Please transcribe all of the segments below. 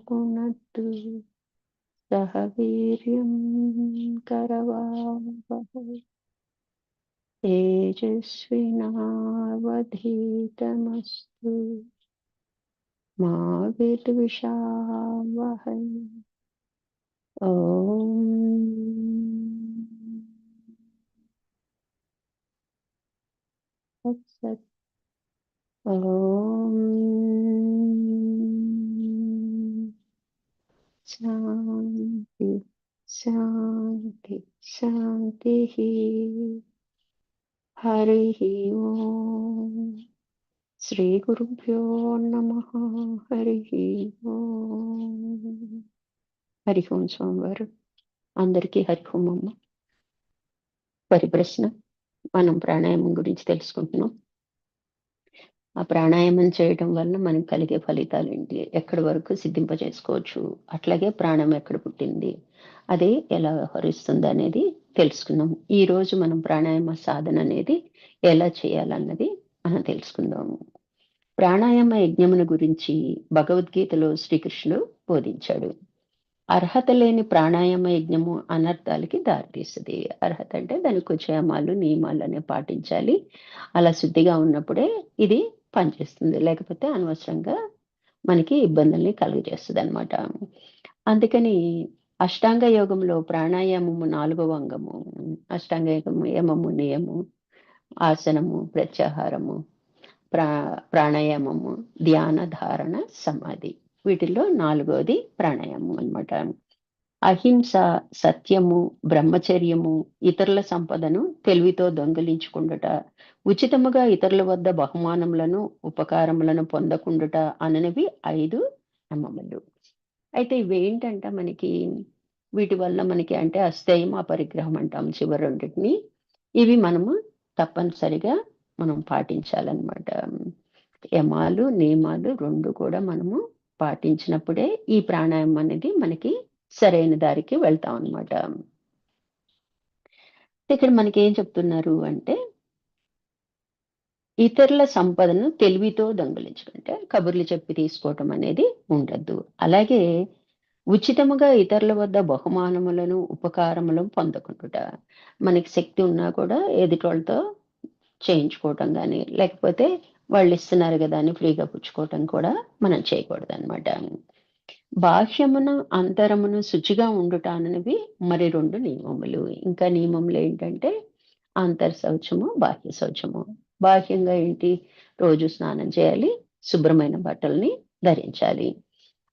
पुनत्तु सह वीर्यं करवावहै तेजस्विनावधीतमस्तु मा विद्विषावहै। ओम तत्सत्। ओम शांति शांति शांति। हरिः ओम। श्री गुरुभ्यो नमः। हरिः ओम। हरि ओम స్వామివారు అందరికీ హరి ఓం అమ్మ. పరిప్రశ్న, మనం ప్రాణాయామం గురించి తెలుసుకుంటున్నాం. ఆ ప్రాణాయామం చేయటం వల్ల మనకు కలిగే ఫలితాలు ఏంటి, ఎక్కడి వరకు సిద్ధింపజేసుకోవచ్చు, అట్లాగే ప్రాణం ఎక్కడ పుట్టింది, అది ఎలా వ్యవహరిస్తుంది అనేది తెలుసుకుందాం. ఈ రోజు మనం ప్రాణాయామ సాధన అనేది ఎలా చేయాలన్నది మనం తెలుసుకుందాము. ప్రాణాయామ యజ్ఞమును గురించి భగవద్గీతలో శ్రీకృష్ణుడు బోధించాడు. అర్హత లేని ప్రాణాయామ యజ్ఞము అనర్థాలకి దారితీస్తుంది. అర్హత అంటే దానికి క్షేమాలు నియమాలు అనేవి పాటించాలి. అలా శుద్ధిగా ఉన్నప్పుడే ఇది పనిచేస్తుంది, లేకపోతే అనవసరంగా మనకి ఇబ్బందుల్ని కలుగజేస్తుంది అనమాట. అందుకని అష్టాంగ యోగంలో ప్రాణాయామము 4వ అంగము. అష్టాంగ యోగము యమము, నియము, ఆసనము, ప్రత్యాహారము, ప్రాణాయామము, ధ్యాన, ధారణ, సమాధి. వీటిల్లో 4వది ప్రాణాయామం అన్నమాట. అహింస, సత్యము, బ్రహ్మచర్యము, ఇతరుల సంపదను తెలివితో దొంగిలించుకుండుట, ఉచితముగా ఇతరుల వద్ద బహుమానములను ఉపకారములను పొందకుండుట అననివి 5 నియమములు. అయితే ఇవేంటంట మనకి, వీటి వల్ల మనకి అంటే అస్థేయం అపరిగ్రహం అంటాం చివరి రెండింటిని. ఇవి మనము తప్పనిసరిగా మనం పాటించాలన్నమాట. యమాలు నియమాలు 2 కూడా మనము పాటించినప్పుడే ఈ ప్రాణాయామం అనేది మనకి సరైన దారికి వెళ్తాం అన్నమాట. ఇక్కడ మనకి ఏం చెప్తున్నారు అంటే, ఇతరుల సంపదను తెలివితో దొంగిలించుకుంటే కబుర్లు చెప్పి తీసుకోవటం అనేది ఉండద్దు. అలాగే ఉచితముగా ఇతరుల వద్ద బహుమానములను ఉపకారములను పొందకుండుట. మనకి శక్తి ఉన్నా కూడా ఎదుటోళ్ళతో చేయించుకోవటం కానీ, లేకపోతే వాళ్ళు ఇస్తున్నారు కదా అని ఫ్రీగా పుచ్చుకోవటం కూడా మనం చేయకూడదు అనమాట. బాహ్యమును అంతరమును శుచిగా ఉండుట అనేవి మరి 2 నియమములు. ఇంకా నియమములు ఏంటంటే అంతర్ శౌచము, బాహ్య శౌచము. బాహ్యంగా ఏంటి, రోజు స్నానం చేయాలి, శుభ్రమైన బట్టల్ని ధరించాలి.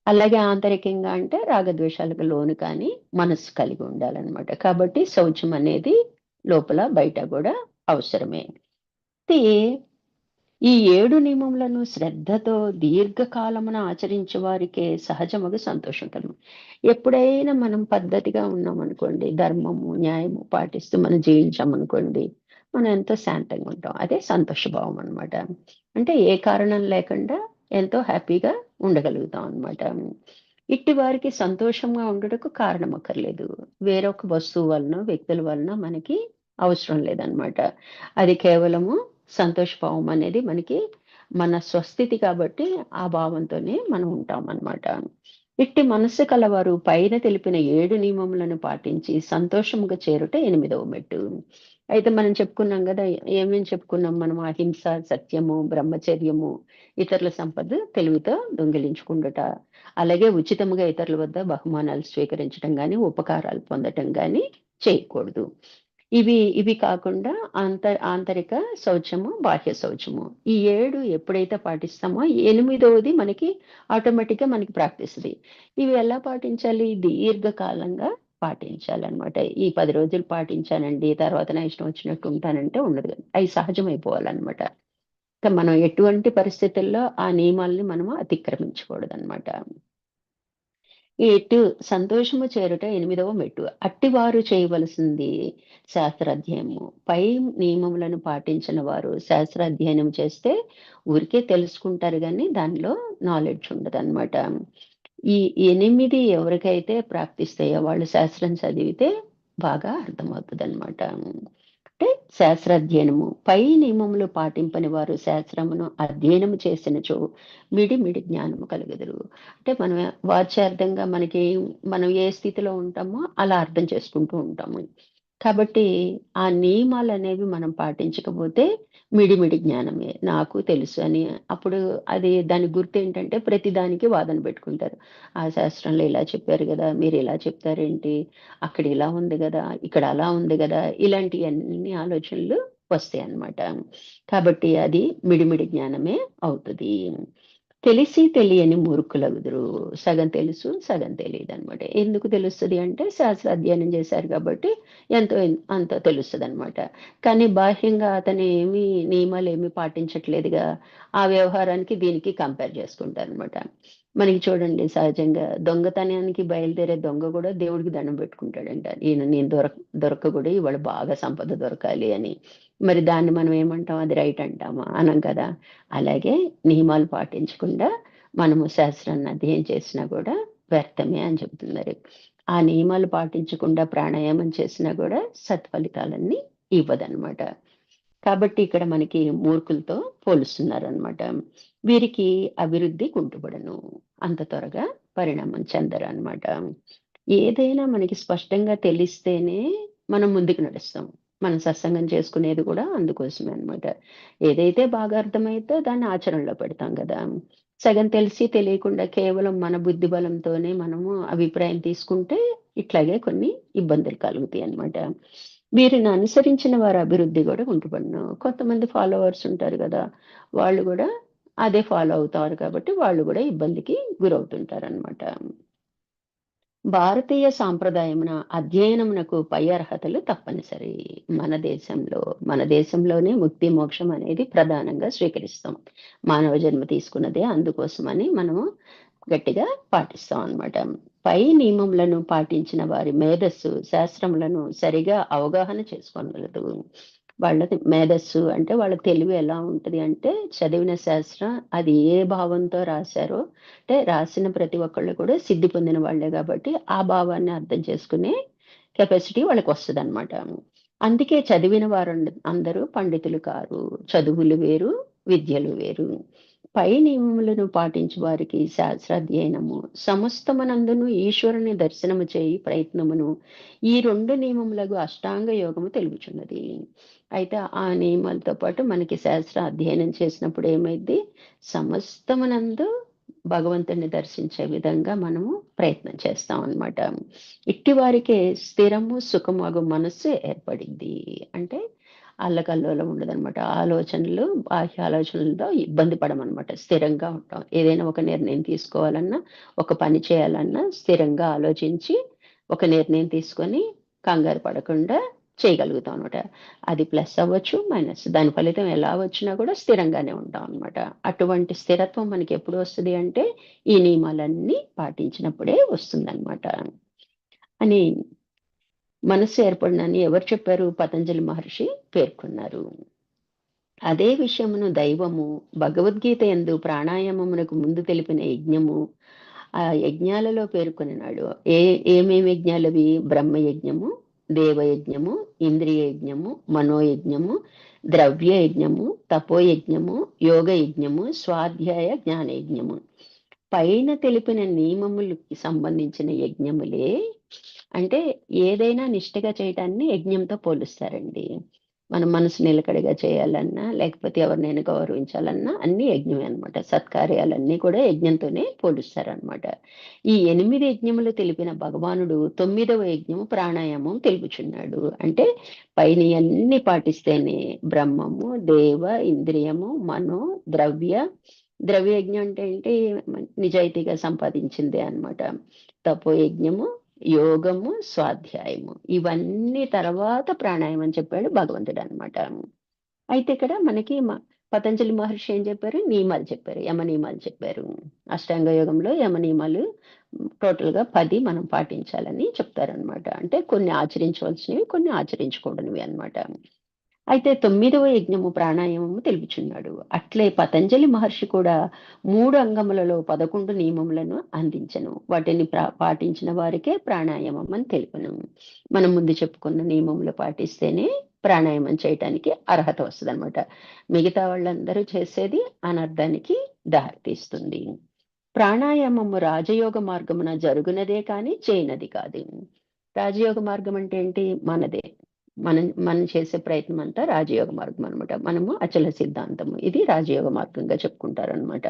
అలాగే ఆంతరికంగా అంటే రాగద్వేషాలకు లోను కానీ మనస్సు కలిగి ఉండాలన్నమాట. కాబట్టి శౌచం అనేది లోపల బయట కూడా అవసరమే. ఈ 7 నియమములను శ్రద్ధతో దీర్ఘకాలమున ఆచరించే వారికే సహజముగా సంతోషం కలుగు. ఎప్పుడైనా మనం పద్ధతిగా ఉన్నామనుకోండి, ధర్మము న్యాయము పాటిస్తూ మనం జీవించామనుకోండి, మనం ఎంతో శాంతంగా ఉంటాం. అదే సంతోషభావం అనమాట. అంటే ఏ కారణం లేకుండా ఎంతో హ్యాపీగా ఉండగలుగుతాం అనమాట. ఇట్టి వారికి సంతోషంగా ఉండటకు కారణం అక్కర్లేదు. వేరొక వస్తువు వలన వ్యక్తుల వలన మనకి అవసరం లేదనమాట. అది కేవలము సంతోషభావం అనేది మనకి మన స్వస్థితి కాబట్టి ఆ భావంతోనే మనం ఉంటాం అన్నమాట. ఇట్టి మనస్సు కలవారు పైన తెలిపిన 7 నియమములను పాటించి సంతోషముగా చేరుట 8వ మెట్టు. అయితే మనం చెప్పుకున్నాం కదా, ఏమేమి చెప్పుకున్నాం మనం? అహింస, సత్యము, బ్రహ్మచర్యము, ఇతరుల సంపద తెలివితో దొంగిలించుకుండుట, అలాగే ఉచితముగా ఇతరుల వద్ద బహుమానాలు స్వీకరించడం కానీ ఉపకారాలు పొందటం కానీ చేయకూడదు. ఇవి కాకుండా ఆంతరిక శౌచము, బాహ్య శౌచము. ఈ 7 ఎప్పుడైతే పాటిస్తామో 8వది మనకి ఆటోమేటిక్గా మనకి ప్రాక్టీస్ది. ఇవి ఎలా పాటించాలి? దీర్ఘకాలంగా పాటించాలన్నమాట. ఈ 10 రోజులు పాటించానండి, తర్వాత నా ఇష్టం వచ్చినట్టు ఉంటానంటే ఉండదు. అవి సహజమైపోవాలన్నమాట. మనం ఎటువంటి పరిస్థితుల్లో ఆ నియమాల్ని మనము అతిక్రమించకూడదన్నమాట. ఈ ఎట్టు సంతోషము చేరుట 8వ మెట్టు. అట్టివారు చేయవలసింది శాస్త్రాధ్యయనము. పై నియమములను పాటించిన వారు శాస్త్రాధ్యయనం చేస్తే ఊరికే తెలుసుకుంటారు కానీ దానిలో నాలెడ్జ్ ఉండదన్నమాట. ఈ 8 ఎవరికైతే ప్రాప్తిస్తాయో వాళ్ళు శాస్త్రం చదివితే బాగా అర్థమవుతుంది అనమాట. అంటే శాస్త్రాధ్యయనము పై నియమములు పాటింపని వారు శాస్త్రమును అధ్యయనము చేసినచో మిడి మిడి జ్ఞానము కలుగుదురు. అంటే మనం వాచ్యార్థంగా మనం ఏ స్థితిలో ఉంటామో అలా అర్థం చేసుకుంటూ ఉంటాము. కాబట్టి ఆ నియమాలనేవి మనం పాటించకపోతే మిడిమిడి జ్ఞానమే. నాకు తెలుసు అని అప్పుడు దాని గుర్తేంటంటే ప్రతి దానికి వాదన పెట్టుకుంటారు. ఆ శాస్త్రంలో ఇలా చెప్పారు గదా! మీరిలా చెప్తారేంటి? అక్కడ ఇలా ఉంది గదా! ఇక్కడ అలా ఉంది గదా! ఇలాంటియన్ని ఆలోచనలు వస్తాయన్నమాట. కాబట్టి అది మిడిమిడి జ్ఞానమే అవుతది. తెలిసి తెలియని మూర్ఖులగుదురు. సగం తెలుసు, సగం తెలీదనమాట. ఎందుకు తెలుస్తది అంటే శాస్త్ర అధ్యయనం చేశారు కాబట్టి అంతో తెలుస్తదనమాట. కానీ బాహ్యంగా అతనేమి నియమాలేమి పాటించట్లేదుగా. ఆ వ్యవహారానికి దీనికి కంపేర్ చేసుకుంటారనమాట. మనకి చూడండి సహజంగా దొంగతనానికి బయలుదేరే దొంగ గూడా దేవుడికి దండం పెట్టుకుంటాడంట. నేను దొరకకూడదు ఇవాళ బాగా సంపద దొరకాలి అని. మరి దాన్ని మనం ఏమంటాం? అది రైట్ అంటామా? అనం కదా! అలాగే నియమాలు పాటించకుండా మనము శాస్త్రాన్ని అధ్యయనం చేసినా గూడా వ్యర్థమే అని చెప్తున్నారు. ఆ నియమాలు పాటించకుండా ప్రాణాయామం చేసినా గూడా సత్ఫలితాలన్నీ ఇవ్వదనమాట. కాబట్టి ఇక్కడ మనకి మూర్ఖులతో పోలుస్తున్నారనమాట. వీరికి అభివృద్ధి కుంటుపడను. అంత త్వరగా పరిణామం చెందరనమాట. ఏదైనా మనకి స్పష్టంగా తెలిస్తేనే మనం ముందుకు నడుస్తాం. మనం సత్సంగం చేసుకునేది కూడా అందుకోసమే అన్నమాట. ఏదైతే బాగా అర్థమైతే దాన్ని ఆచరణలో పెడతాం గదా! సగం తెలిసి తెలియకుండా కేవలం మన బుద్ధి బలంతోనే మనము అభిప్రాయం తీసుకుంటే ఇట్లాగే కొన్ని ఇబ్బందులు కలుగుతాయన్నమాట. వీరిని అనుసరించిన వారి అభివృద్ధి గూడా కుంటుపడును. కొంతమంది ఫాలోవర్స్ ఉంటారు గదా! వాళ్ళు గూడా అదే ఫాలో అవుతారు కాబట్టి వాళ్ళు గూడా ఇబ్బందికి గురవుతుంటారన్నమాట. భారతీయ సాంప్రదాయమున అధ్యయనమునకు పై అర్హతలు తప్పనిసరి. మన దేశంలోనే ముక్తి, మోక్షం అనేది ప్రధానంగా స్వీకరిస్తాం. మానవ జన్మ తీసుకున్నదే అందుకోసమని మనము గట్టిగా పాటిస్తాం అన్నమాట. పై నియమములను పాటించిన వారి మేధస్సు శాస్త్రములను సరిగా అవగాహన చేసుకోగలదు. వాళ్ళది మేధస్సు అంటే వాళ్ళ తెలివి ఎలా ఉంటది అంటే చదివిన శాస్త్రం అది ఏ భావంతో రాశారో అంటే రాసిన ప్రతి ఒక్కళ్ళు కూడా సిద్ధి పొందిన వాళ్ళే కాబట్టి ఆ భావాన్ని అర్థం చేసుకునే కెపాసిటీ వాళ్ళకొస్తదనమాట. అందుకే చదివిన అందరూ పండితులు కారు. చదువులు వేరు, విద్యలు వేరు. పై నియమములను పాటించు వారికి శాస్త్రాధ్యయనము సమస్తమునందును ఈశ్వరుని దర్శనము చేయి ప్రయత్నమును ఈ 2 నియమములకు అష్టాంగ యోగము తెలుపుచున్నది. అయితే ఆ నియమాలతో పాటు మనకి శాస్త్ర అధ్యయనం చేసినప్పుడు ఏమైద్ది? సమస్తమునందు భగవంతుడిని దర్శించే విధంగా మనము ప్రయత్నం చేస్తాం అన్నమాట. ఇట్టి వారికే స్థిరము, సుఖమగు మనస్సు ఏర్పడిద్ది. అంటే అల్లకల్లోలం ఉండదనమాట. ఆలోచనలు, బాహ్య ఆలోచనలతో ఇబ్బంది పడమనమాట. స్థిరంగా ఉంటాం. ఏదైనా ఒక నిర్ణయం తీసుకోవాలన్నా, ఒక పని చేయాలన్నా స్థిరంగా ఆలోచించి, ఒక నిర్ణయం తీసుకొని కంగారు పడకుండా చేయగలుగుతాం అనమాట. అది ప్లస్ అవ్వచ్చు, మైనస్. దాని ఫలితం ఎలా వచ్చినా కూడా స్థిరంగానే ఉంటాం అనమాట. అటువంటి స్థిరత్వం మనకెప్పుడు వస్తది అంటే, ఈ నియమాలన్నీ పాటించినప్పుడే వస్తుందనమాట. అని మనస్సు ఏర్పడినని ఎవరు చెప్పారు? పతంజలి మహర్షి పేర్కొన్నారు. అదే విషయమును దైవము భగవద్గీత యందు ప్రాణాయామమునకు ముందు తెలిపిన యజ్ఞము, ఆ యజ్ఞాలలో పేర్కొనినాడు. ఏమేమి యజ్ఞాలవి? బ్రహ్మయజ్ఞము, దేవయజ్ఞము, ఇంద్రియ యజ్ఞము, మనోయజ్ఞము, ద్రవ్య యజ్ఞము, తపోయజ్ఞము, యోగ యజ్ఞము, స్వాధ్యాయ జ్ఞాన యజ్ఞము. పైన తెలిపిన నియమములకి సంబంధించిన యజ్ఞములే అంటే ఏదైనా నిష్టగా చేయటాన్ని యజ్ఞంతో పోలుస్తారండి. మన మనసు నిలకడగా చేయాలన్నా, లేకపోతే ఎవరినైనా గౌరవించాలన్నా అన్నీ యజ్ఞమే అన్నమాట. సత్కార్యాలన్నీ కూడా యజ్ఞంతోనే పోలుస్తారనమాట. ఈ 8 యజ్ఞములు తెలిపిన భగవానుడు 9వ యజ్ఞము ప్రాణాయామం తెలుపుచున్నాడు. అంటే పైనయన్నీ పాటిస్తేనే బ్రహ్మము, దేవ, ఇంద్రియము, మనో, ద్రవ్యయజ్ఞం అంటే ఏంటి? నిజాయితీగా సంపాదించిందే అన్నమాట. తపోయజ్ఞము, యోగము, స్వాధ్యాయము ఇవన్నీ తర్వాత ప్రాణాయామం అని చెప్పాడు భగవంతుడనమాట. అయితే ఇక్కడ మనకి పతంజలి మహర్షి ఏం చెప్పారు? నియమాలు చెప్పారు. యమ నియమాలు చెప్పారు. అష్టాంగ యోగంలో యమ నియమాలు టోటల్‌గా 10 మనం పాటించాలని చెప్తారనమాట. అంటే కొన్ని ఆచరించవలసినవి, కొన్ని ఆచరించకూడనివి అన్నమాట. అయితే 9వ యజ్ఞము ప్రాణాయామము తెలుపుచున్నాడు. అట్లే పతంజలి మహర్షి కూడా 3 అంగములలో 11 నియమములను అందించెను. వాటిని పాటించిన వారికే ప్రాణాయామం అని తెలుపును. మనం ముందు చెప్పుకున్న నియమములు పాటిస్తేనే ప్రాణాయామం చేయటానికి అర్హత వస్తదనమాట. మిగతా వాళ్ళందరూ చేసేది అనర్థానికి దారితీస్తుంది. ప్రాణాయామము రాజయోగ మార్గమున జరుగునదే కానీ చేయనది కాదు. రాజయోగ మార్గం అంటే ఏంటి? మనదే. మనం చేసే ప్రయత్నం అంతా రాజయోగ మార్గం అనమాట. మనము అచల సిద్ధాంతము. ఇది రాజయోగ మార్గంగా చెప్పుకుంటారనమాట.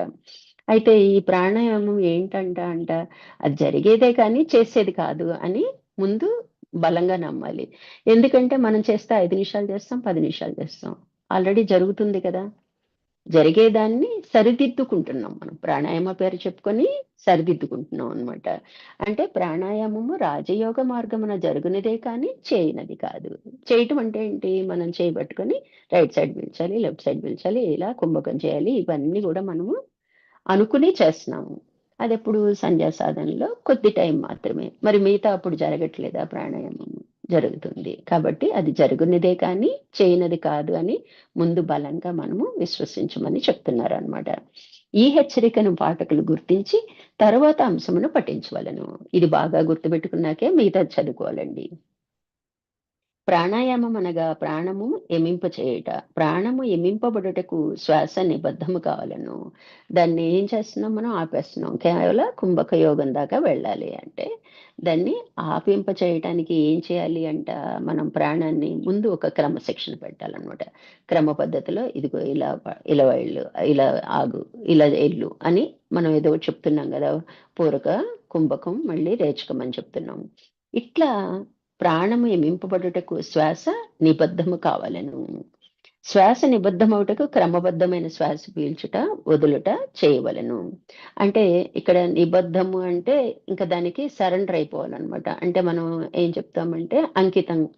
అయితే ఈ ప్రాణాయామం ఏంటంట అది జరిగేదే కానీ చేసేది కాదు అని ముందు బలంగా నమ్మాలి. ఎందుకంటే మనం చేస్తే 5 నిమిషాలు చేస్తాం, 10 నిమిషాలు చేస్తాం. ఆల్రెడీ జరుగుతుంది కదా! జరిగేదాన్ని సరిదిద్దుకుంటున్నాం మనం. ప్రాణాయామ పేరు చెప్పుకొని సరిదిద్దుకుంటున్నాం అనమాట. అంటే ప్రాణాయామము రాజయోగ మార్గమున జరుగునదే కానీ చేయనది కాదు. చేయటం అంటే ఏంటి? మనం చేయి పట్టుకొని రైట్ సైడ్ పీల్చాలి, లెఫ్ట్ సైడ్ పీల్చాలి, ఇలా కుంభకం చేయాలి. ఇవన్నీ గూడా మనము అనుకుని చేస్తున్నాము. అదెప్పుడు సంధ్యా సాధనలో కొద్ది టైం మాత్రమే. మరి మిగతా అప్పుడు జరగట్లేదా ప్రాణాయామం? జరుగుతుంది. కాబట్టి అది జరుగునిదే కానీ చేయనిది కాదు అని ముందు బలంగా మనము విశ్వసించమని చెప్తున్నారనమాట. ఈ హెచ్చరికను పాఠకులు గుర్తించి తర్వాత అంశమును పఠించవలెను. ఇది బాగా గుర్తుపెట్టుకున్నాకే మిగతాది చదువుకోవాలండి. ప్రాణాయామం అనగా ప్రాణము ఎమింపచేయుట. ప్రాణము ఎమింపబడుటకు శ్వాస నిబద్ధము కావాలను. దాన్ని ఏం చేస్తున్నాం మనం? ఆపేస్తున్నాం. కేవలం కుంభక యోగం దాకా వెళ్ళాలి అంటే, దాన్ని ఆపింప చేయటానికి ఏం చేయాలి అంట? మనం ప్రాణాన్ని ముందు ఒక క్రమశిక్షణ పెట్టాలనమాట. క్రమ పద్ధతిలో ఇదిగో ఇలా వెళ్ళు, ఇలా ఆగు, ఇలా ఎళ్ళు అని మనం ఏదో ఒకటి చెప్తున్నాం గదా! పూరక, కుంభకం, మళ్ళీ రేచకం అని చెప్తున్నాం. ఇట్లా ప్రాణము ఎమింపబడుటకు శ్వాస నిబద్ధము కావలెను. శ్వాస నిబద్ధమవుటకు క్రమబద్ధమైన శ్వాస పీల్చుట, వదులుట చేయవలెను. అంటే ఇక్కడ నిబద్ధము అంటే ఇంక దానికి సరెండర్ అయిపోవాలనమాట. అంటే మనం ఏం చెప్తామంటే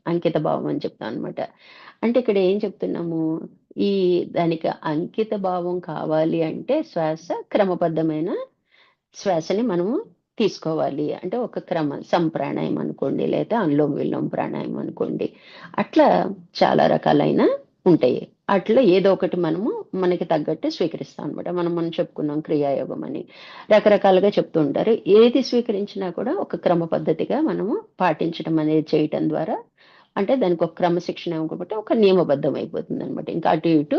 అంకిత భావం అని చెప్తాం అనమాట. అంటే ఇక్కడ ఏం చెప్తున్నాము? ఈ దానికి అంకిత భావం కావాలి అంటే శ్వాస క్రమబద్ధమైన శ్వాసని మనము తీసుకోవాలి. అంటే ఒక సంప్రాణాయామం అనుకోండి, లేదా అనులోమ విలోమ ప్రాణాయామం అనుకోండి. అట్లా చాలా రకాలైన ఉంటాయి. అట్లా ఏదో ఒకటి మనము మనకి తగ్గట్టు స్వీకరిస్తాం అనమాట. మనం చెప్పుకున్నాం క్రియాయోగం అని. రకరకాలుగా చెప్తూ ఉంటారు. ఏది స్వీకరించినా కూడా ఒక క్రమ పద్ధతిగా మనము పాటించడం అనేది చేయటం ద్వారా అంటే దానికి ఒక క్రమశిక్షణ ఇవ్వకపోతే ఒక నియమబద్ధం అయిపోతుందనమాట. ఇంకా అటు ఇటు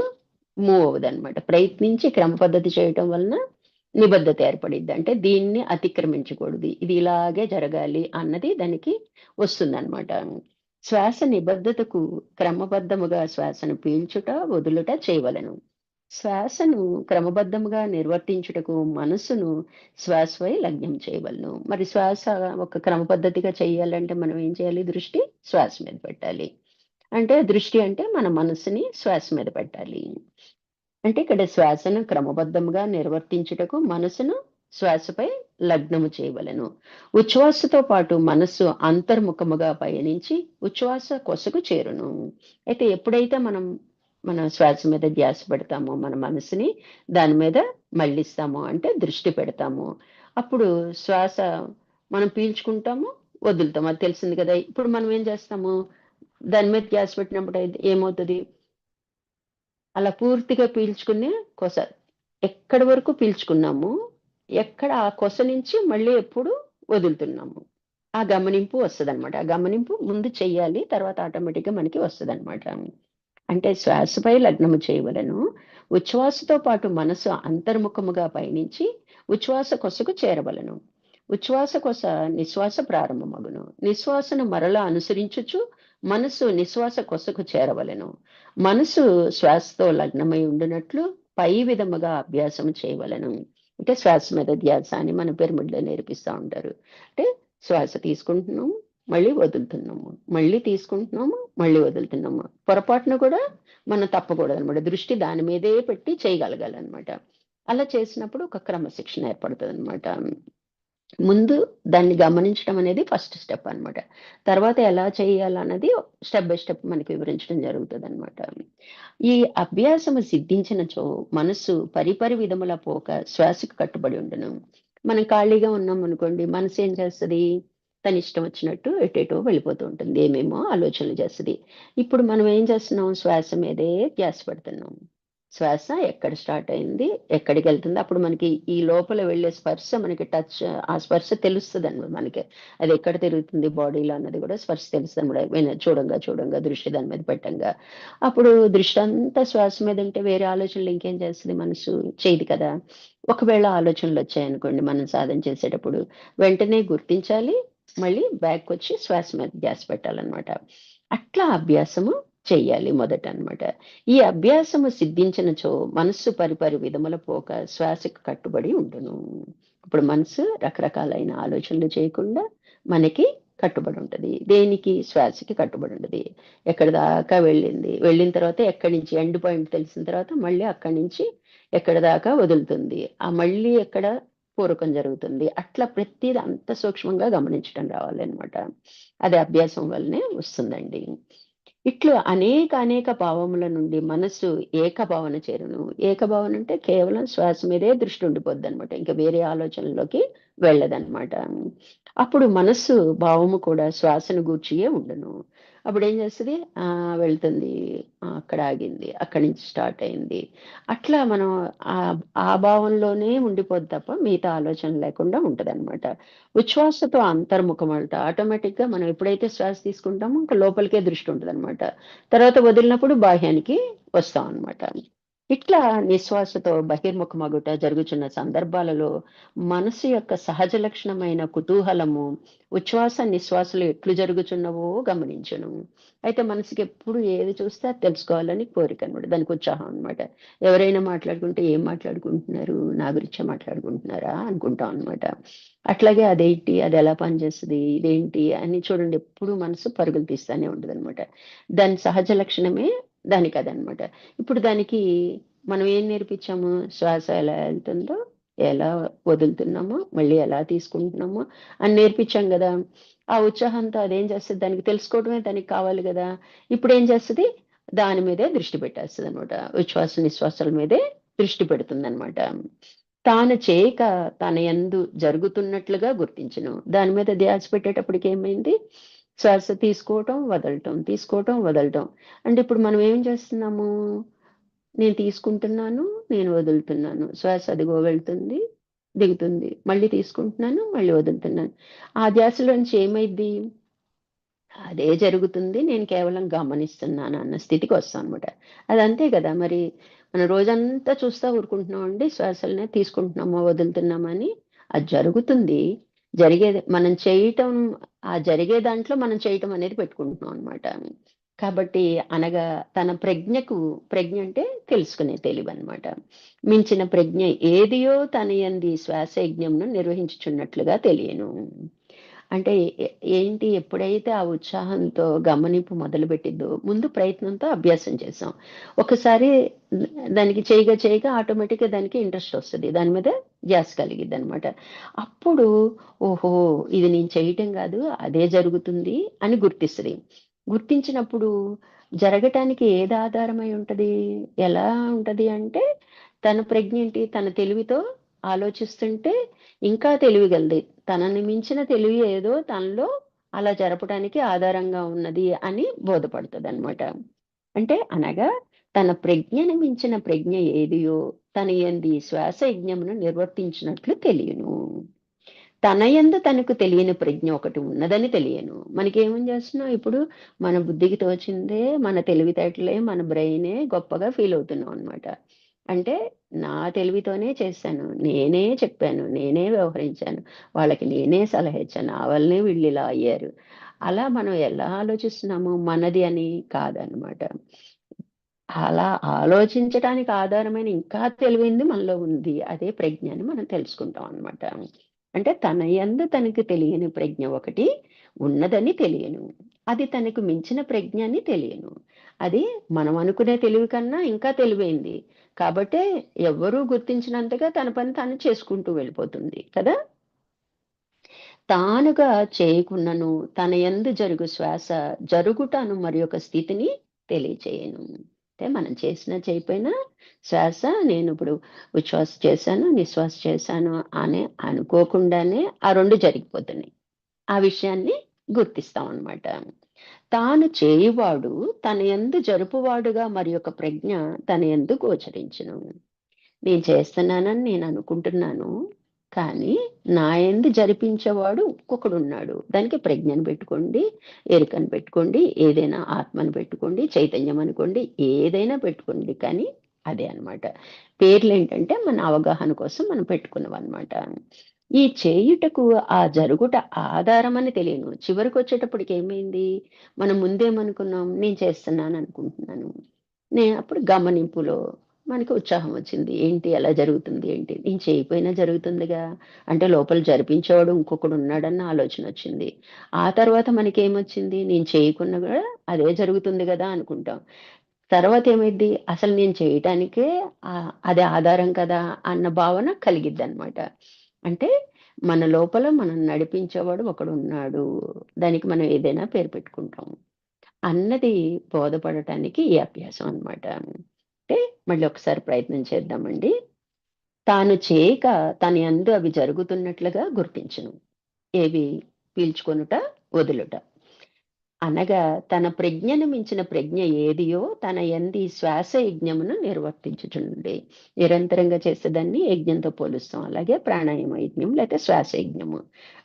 మూవ్ అవ్వదనమాట. ప్రయత్నించి క్రమ పద్ధతి చేయటం వలన నిబద్ధత ఏర్పడిద్ది. అంటే దీన్ని అతిక్రమించకూడదు. ఇది ఇలాగే జరగాలి అన్నది దానికి వస్తుందనమాట. శ్వాస నిబద్ధతకు క్రమబద్ధముగా శ్వాసను పీల్చుట, వదులుట చేయవలెను. శ్వాసను క్రమబద్ధముగా నిర్వర్తించుటకు మనస్సును శ్వాసపై లగ్నం చేయవలెను. మరి శ్వాస ఒక క్రమ పద్ధతిగా చేయాలంటే మనం ఏం చేయాలి? దృష్టి శ్వాస మీద పెట్టాలి. అంటే దృష్టి అంటే మన మనస్సుని శ్వాస మీద పెట్టాలి. అంటే ఇక్కడ శ్వాసను క్రమబద్ధముగా నిర్వర్తించుటకు మనసును శ్వాసపై లగ్నము చేయవలెను. ఉచ్ఛ్వాసతో పాటు మనస్సు అంతర్ముఖముగా పయనించి ఉచ్ఛ్వాస కొసకు చేరును. అయితే ఎప్పుడైతే మన శ్వాస మీద ధ్యాస పెడతామో, మన మనసుని దాని మీద మళ్ళిస్తామో అంటే దృష్టి పెడతాము. అప్పుడు శ్వాస మనం పీల్చుకుంటాము, వదులుతాము. అది తెలిసింది కదా! ఇప్పుడు మనం ఏం చేస్తాము? దాని మీద ధ్యాస పెట్టినప్పుడు ఏమవుతది? అలా పూర్తిగా పీల్చుకుని కొస ఎక్కడి వరకు పీల్చుకున్నామో, ఎక్కడ ఆ కొస నుంచి మళ్ళీ ఎప్పుడు వదులుతున్నాము. ఆ గమనింపు వస్తదనమాట. ఆ గమనింపు ముందు చెయ్యాలి. తర్వాత ఆటోమేటిక్‌గా మనకి వస్తదనమాట. అంటే శ్వాసపై లగ్నము చేయవలెను. ఉచ్ఛ్వాసతో పాటు మనసు అంతర్ముఖముగా పయనించి ఉచ్ఛ్వాస కొసకు చేరవలెను. ఉచ్ఛ్వాస కొస నిశ్వాస ప్రారంభమగును. నిశ్వాసను మరలా అనుసరించుచు మనసు నిశ్వాస కొసకు చేరవలెను. మనసు శ్వాసతో లగ్నమై ఉండునట్లు పై విధముగా అభ్యాసం చేయవలెను. అంటే శ్వాస మీద ధ్యాస అని మన పిరమిడ్‌లో నేర్పిస్తా ఉంటారు. అంటే శ్వాస తీసుకుంటున్నాము, మళ్ళీ వదులుతున్నాము. మళ్ళీ తీసుకుంటున్నాము, మళ్ళీ వదులుతున్నాము. పొరపాటున కూడా మనం తప్పకూడదనమాట. దృష్టి దాని మీదే పెట్టి చేయగలగాలనమాట. అలా చేసినప్పుడు ఒక క్రమశిక్షణ ఏర్పడుతదనమాట. ముందు దాన్ని గమనించడం అనేది ఫస్ట్ స్టెప్ అనమాట. తర్వాత ఎలా చేయాలన్నది స్టెప్ బై స్టెప్ మనకి వివరించడం జరుగుతదనమాట. ఈ అభ్యాసము సిద్ధించినచో మనస్సు పరిపరి విధముల పోక శ్వాసకు కట్టుబడి ఉండును. మనం ఖాళీగా ఉన్నామనుకోండి, మనసు ఏం చేస్తది? తన ఇష్టం వచ్చినట్టు ఎటేటో వెళ్ళిపోతూ ఉంటుంది. ఏమేమో ఆలోచనలు చేస్తది. ఇప్పుడు మనం ఏం చేస్తున్నాం? శ్వాస మీదే ధ్యాస పెడుతున్నాం. శ్వాస ఎక్కడ స్టార్ట్ అయింది, ఎక్కడికి వెళ్తుంది, అప్పుడు మనకి ఈ లోపల వెళ్ళే స్పర్శ మనకి టచ్, ఆ స్పర్శ తెలుస్తుంది అనమాట మనకి. అది ఎక్కడ తిరుగుతుంది బాడీలో అన్నది కూడా స్పర్శ తెలుస్తుంది అనమాట. చూడంగా చూడంగా దృష్టి దాని మీద పెట్టంగా, అప్పుడు దృష్టి అంతా శ్వాస మీద ఉంటే వేరే ఆలోచనలు ఇంకేం చేస్తుంది మనసు, చేయదు కదా. ఒకవేళ ఆలోచనలు వచ్చాయనుకోండి మనం సాధన చేసేటప్పుడు, వెంటనే గుర్తించాలి, మళ్ళీ బ్యాక్ వచ్చి శ్వాస మీద ధ్యాస పెట్టాలన్నమాట. అట్లా అభ్యాసము చెయ్యాలి మొదట అన్నమాట. ఈ అభ్యాసము సిద్ధించినచో మనస్సు పరిపరి విధముల పోక శ్వాసకు కట్టుబడి ఉండును. ఇప్పుడు మనసు రకరకాలైన ఆలోచనలు చేయకుండా మనకి కట్టుబడి ఉంటది. దేనికి? శ్వాసకి కట్టుబడి ఉంటది. ఎక్కడి దాకా వెళ్ళింది, వెళ్ళిన తర్వాత ఎక్కడి నుంచి ఎండ్ పాయింట్ తెలిసిన తర్వాత మళ్ళీ అక్కడి నుంచి ఎక్కడి దాకా వదులుతుంది, ఆ మళ్ళీ ఎక్కడ పూరకం జరుగుతుంది, అట్లా ప్రతిది అంత సూక్ష్మంగా గమనించడం రావాలన్నమాట. అది అభ్యాసం వల్లనే వస్తుందండి. ఇట్లు అనేక అనేక భావముల నుండి మనస్సు ఏకభావన చేరును. ఏకభావన అంటే కేవలం శ్వాస మీదే దృష్టి ఉండిపోద్ది అనమాట, ఇంకా వేరే ఆలోచనలోకి వెళ్ళదన్నమాట. అప్పుడు మనస్సు భావము కూడా శ్వాసను గూర్చియే ఉండును. అప్పుడు ఏం చేస్తుంది? వెళ్తుంది, అక్కడ ఆగింది, అక్కడి నుంచి స్టార్ట్ అయింది, అట్లా మనం ఆ ఆ భావంలోనే ఉండిపోద్ది తప్ప మిగతా ఆలోచన లేకుండా ఉంటదన్నమాట. ఉచ్ఛ్వాసతో అంతర్ముఖమట. ఆటోమేటిక్ గా మనం ఎప్పుడైతే శ్వాస తీసుకుంటామో ఇంకా లోపలికే దృష్టి ఉంటదన్నమాట. తర్వాత వదిలినప్పుడు బాహ్యానికి వస్తాం అన్నమాట. ఇట్లా నిశ్వాసతో బహిర్ముఖమగుట జరుగుచున్న సందర్భాలలో మనసు యొక్క సహజ లక్షణమైన కుతూహలము ఉచ్ఛ్వాస నిశ్వాసలు ఎట్లు జరుగుచున్నవో గమనించును. అయితే మనసుకి ఎప్పుడు ఏది చూస్తే అది తెలుసుకోవాలని కోరిక అనమాట, దానికి ఉత్సాహం అనమాట. ఎవరైనా మాట్లాడుకుంటే ఏం మాట్లాడుకుంటున్నారు, నా గురించే మాట్లాడుకుంటున్నారా అనుకుంటాం అనమాట. అట్లాగే అదేంటి, అది ఎలా పనిచేస్తుంది, ఇదేంటి అని చూడండి, ఎప్పుడు మనసు పరుగులు తీస్తానే ఉంటుంది అనమాట. దాని సహజ లక్షణమే దానికి అదనమాట. ఇప్పుడు దానికి మనం ఏం నేర్పించాము? శ్వాస ఎలా వెళ్తుందో, ఎలా వదులుతున్నామో, మళ్ళీ ఎలా తీసుకుంటున్నామో అని నేర్పించాం కదా. ఆ ఉత్సాహంతో అదేం చేస్తుంది, దానికి తెలుసుకోవడమే దానికి కావాలి కదా. ఇప్పుడు ఏం చేస్తుంది? దాని మీదే దృష్టి పెట్టేస్తుంది అనమాట. ఉచ్ఛ్వాస నిశ్వాసాల మీదే దృష్టి పెడుతుంది అనమాట. తాను చేయక తన యందు జరుగుతున్నట్లుగా గుర్తించును. దాని మీద ధ్యాస పెట్టేటప్పటికి ఏమైంది? శ్వాస తీసుకోవటం, వదలటం, తీసుకోవటం, వదలటం. అంటే ఇప్పుడు మనం ఏం చేస్తున్నాము? నేను తీసుకుంటున్నాను, నేను వదులుతున్నాను. శ్వాస అదిగో వెళ్తుంది, దిగుతుంది, మళ్ళీ తీసుకుంటున్నాను, మళ్ళీ వదులుతున్నాను. ఆ ధ్యాసలోంచి ఏమైద్ది? అదే జరుగుతుంది, నేను కేవలం గమనిస్తున్నాను అన్న స్థితికి వస్తామన్నమాట. అది అంతే కదా మరి. మనం రోజంతా చూస్తా ఊరుకుంటున్నామండి శ్వాసలనే, తీసుకుంటున్నామా, వదులుతున్నామా అని. అది జరుగుతుంది. జరిగేది మనం చేయటం, ఆ జరిగే దాంట్లో మనం చేయటం అనేది పెట్టుకుంటున్నాం అన్నమాట. కాబట్టి అనగా తన ప్రజ్ఞకు, ప్రజ్ఞ అంటే తెలుసుకునే తెలివన్నమాట, మించిన ప్రజ్ఞ ఏదియో తన యంది శ్వాస యజ్ఞంను నిర్వహించుచున్నట్లుగా తెలియను. అంటే ఏంటి, ఎప్పుడైతే ఆ ఉత్సాహంతో గమనింపు మొదలుపెట్టిద్దో, ముందు ప్రయత్నంతో అభ్యాసం చేసాం. ఒకసారి దానికి చేయగా చేయగా ఆటోమేటిక్‌గా దానికి ఇంట్రెస్ట్ వస్తది. దాని మీద ధ్యాస కలిగిద్దనమాట. అప్పుడు ఓహో! ఇది నేను చేయటం గాదు, అదే జరుగుతుంది అని గుర్తిస్తది. గుర్తించినప్పుడు జరగటానికి ఏది ఆధారమై ఉంటది? ఎలా ఉంటది అంటే, తన ప్రజ్ఞ ఏంటి? తన తెలివితో ఆలోచిస్తుంటే ఇంకా తెలివిగలది. తనని మించిన తెలివి ఏదో తనలో అలా జరపడానికి ఆధారంగా ఉన్నది అని బోధపడుతదనమాట. అంటే అనగా తన ప్రజ్ఞను మించిన ప్రజ్ఞ ఏదియో తన యందు ఈ శ్వాస యజ్ఞమును నిర్వర్తించినట్లు తెలియను. తన యందు తనకు తెలియని ప్రజ్ఞ ఒకటి ఉన్నదని తెలియను. మనకేమేం చేస్తున్నాం ఇప్పుడు? మన బుద్ధికి తోచిందే, మన తెలివితేటలే, మన బ్రెయినే గొప్పగా ఫీల్ అవుతున్నాం అనమాట. అంటే నా తెలివితోనే చేశాను, నేనే చెప్పాను, నేనే వ్యవహరించాను, వాళ్ళకి నేనే సలహా ఇచ్చాను, నా వల్లనే వీళ్ళిలా అయ్యారు. అలా మనం ఎలా ఆలోచిస్తున్నాము? మనది అని కాదనమాట. అలా ఆలోచించటానికి ఆధారమైన ఇంకా తెలివైంది మనలో ఉంది. అదే ప్రజ్ఞ అని మనం తెలుసుకుంటాం అన్నమాట. అంటే తన యందు తనకి తెలియని ప్రజ్ఞ ఒకటి ఉన్నదని తెలియను. అది తనకు మించిన ప్రజ్ఞ అని తెలియను. అది మనం అనుకునే తెలివి కన్నా ఇంకా తెలివైంది. కాబట్టే ఎవ్వరూ గుర్తించినంతగా తన పని తాను చేసుకుంటూ వెళ్ళిపోతుంది కదా! తానుగా చేయకున్నను తన యందు జరుగు శ్వాస జరుగుట అను మరియొక స్థితిని తెలియచేయను. అంటే మనం చేసినా చేయకపోయినా శ్వాస, నేను ఇప్పుడు ఉచ్ఛ్వాస చేశాను, నిశ్వాస చేశాను అని అనుకోకుండానే ఆ 2 జరిగిపోతున్నాయి. ఆ విషయాన్ని గుర్తిస్తాం అన్నమాట. తాను చేయువాడు తన యందు జరుపువాడుగా మరి యొక్క ప్రజ్ఞ తన యందు గోచరించును. నేను చేస్తున్నానని నేను అనుకుంటున్నాను. కానీ నా యందు జరిపించేవాడు ఇంకొకడున్నాడు. దానికి ప్రజ్ఞను పెట్టుకోండి, ఎరుకను పెట్టుకోండి, ఏదైనా ఆత్మను పెట్టుకోండి, చైతన్యం అనుకోండి, ఏదైనా పెట్టుకోండి. కానీ అదే అన్నమాట. పేర్లేంటంటే మన అవగాహన కోసం మనం పెట్టుకున్నవన్నమాట. ఈ చేయుటకు ఆ జరుగుట ఆధారమని తెలియను. చివరికొచ్చేటప్పటికి ఏమైంది? మనం ముందేమనుకున్నాం? నేను చేస్తున్నాను అనుకుంటున్నాను. అప్పుడు గమనింపులో మనకి ఉత్సాహం వచ్చింది. ఏంటి ఎలా జరుగుతుంది ఏంటి? నేను చేయకపోయినా జరుగుతుందిగా. అంటే లోపల జరిపించేవాడు ఇంకొకడు ఉన్నాడన్న ఆలోచన వచ్చింది. ఆ తర్వాత మనకేమొచ్చింది? నేను చేయకున్నా గూడా అదే జరుగుతుంది గదా అనుకుంటాం. తర్వాత ఏమైద్ది? అసలు నేను చేయటానికే అది ఆధారం కదా అన్న భావన కలిగిద్దనమాట. అంటే మన లోపల మనం నడిపించేవాడు ఒకడున్నాడు. దానికి మనం ఏదైనా పేరు పెట్టుకుంటాం. అన్నది బోధపడటానికి ఈ అభ్యాసం అన్నమాట. అంటే మళ్ళీ ఒకసారి ప్రయత్నం చేద్దామండి. తాను చేయక తన యందు అవి జరుగుతున్నట్లుగా గుర్తించును. ఏవి? పీల్చుకొనుట, వదులుట. అనగా తన ప్రజ్ఞను మించిన ప్రజ్ఞ ఏదియో తన యందు ఈ శ్వాస యజ్ఞమును నిర్వర్తించుచుండి. నిరంతరంగా చేసేదాన్ని యజ్ఞంతో పోలుస్తాం. అలాగే ప్రాణాయామ యజ్ఞం లేకపోతే శ్వాస యజ్ఞము.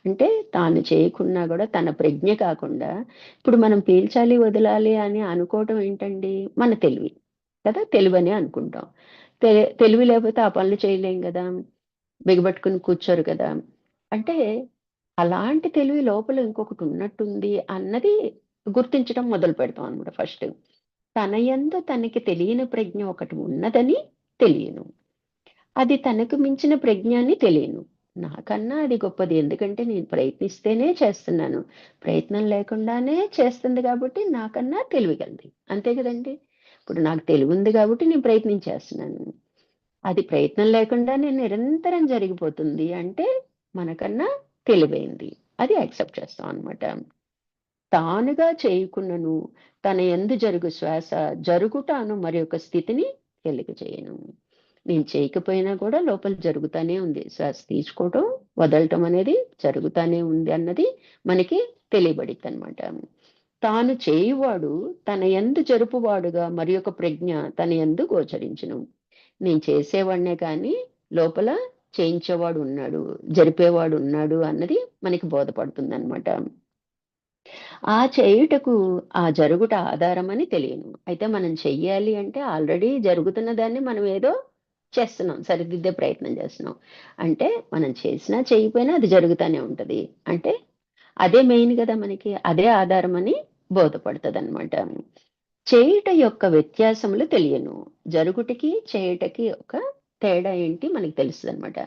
అంటే తాను చేయకున్నా గూడా తన ప్రజ్ఞ కాకుండా ఇప్పుడు మనం పీల్చాలి, వదలాలి అని అనుకోవటం ఏంటండి? మన తెలివి. కదా! తెలివనే అనుకుంటాం. తెలివి లేకపోతే ఆ పనులు చేయలేం గదా! బిగబట్టుకొని కూర్చోరు కదా! అంటే అలాంటి తెలివి లోపల ఇంకొకటి ఉన్నట్టుంది అన్నది గుర్తించడం మొదలుపెడతాం అన్నమాట ఫస్ట్. తన యందు తనకి తెలియని ప్రజ్ఞ ఒకటి ఉన్నదని తెలియను. అది తనకు మించిన ప్రజ్ఞ అని తెలియను. నాకన్నా అది గొప్పది. ఎందుకంటే నేను ప్రయత్నిస్తేనే చేస్తున్నాను. ప్రయత్నం లేకుండానే చేస్తుంది కాబట్టి నాకన్నా తెలివిగలది. అంతే గదండీ! ఇప్పుడు నాకు తెలివుంది గాబట్టి నేను ప్రయత్నం చేస్తున్నాను. అది ప్రయత్నం లేకుండానే నిరంతరం జరిగిపోతుంది అంటే మనకన్నా తెలివైంది. అది యాక్సెప్ట్ చేస్తాం అన్నమాట. తానుగా చేయకున్నను తన యందు జరుగు శ్వాస జరుగుట అను మరి ఒక స్థితిని తెలియజేయను. నేను చేయకపోయినా కూడా లోపల జరుగుతానే ఉంది. శ్వాస తీసుకోవటం, వదలటం అనేది జరుగుతానే ఉంది అన్నది మనకి తెలియబడిద్దనమాట. తాను చేయువాడు తన యందు జరుపువాడుగా మరి ఒక ప్రజ్ఞ తన యందు గోచరించును. నేను చేసేవాడినే కానీ లోపల చేయించేవాడు ఉన్నాడు, జరిపేవాడు ఉన్నాడు అన్నది మనకి బోధపడుతుందనమాట. ఆ చేయుటకు ఆ జరుగుట ఆధారమని తెలియను. అయితే మనం చెయ్యాలి అంటే ఆల్రెడీ జరుగుతున్న దాన్ని మనం ఏదో చేస్తున్నాం. సరిదిద్దే ప్రయత్నం చేస్తున్నాం. అంటే మనం చేసినా, చేయకపోయినా అది జరుగుతానే ఉంటది. అంటే అదే మెయిన్ గదా మనకి. అదే ఆధారమని బోధపడతదనమాట. చేయుట యొక్క వ్యత్యాసములు తెలియను. జరుగుటకి, చేయుటకి ఒక తేడా ఏంటి మనకి తెలుస్తదనమాట.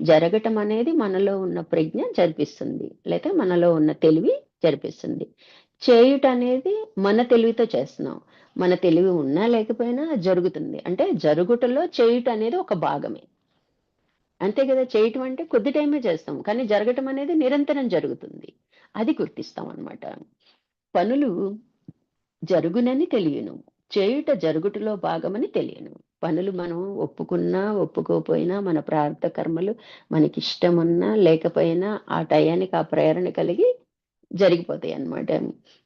జరగటం అనేది మనలో ఉన్న ప్రజ్ఞ జరిపిస్తుంది. లేతే మనలో ఉన్న తెలివి జరిపిస్తుంది. చేయుట అనేది మన తెలివితో చేస్తున్నాం. మన తెలివి ఉన్నా లేకపోయినా అది జరుగుతుంది. అంటే జరుగుటలో చేయుట అనేది ఒక భాగమే. అంతే గదా! చేయటం అంటే కొద్ది టైమే చేస్తాం. కానీ జరగటం అనేది నిరంతరం జరుగుతుంది. అది గుర్తిస్తామనమాట. పనులు జరుగునని తెలియను. చేయుట జరుగుటలో భాగమని తెలియను. పనులు మనం ఒప్పుకున్నా, ఒప్పుకోపోయినా మన ప్రారంధ కర్మలు మనకిష్టమున్నా, లేకపోయినా ఆ టయానికి ఆ ప్రేరణ కలిగి జరిగిపోతాయన్నమాట.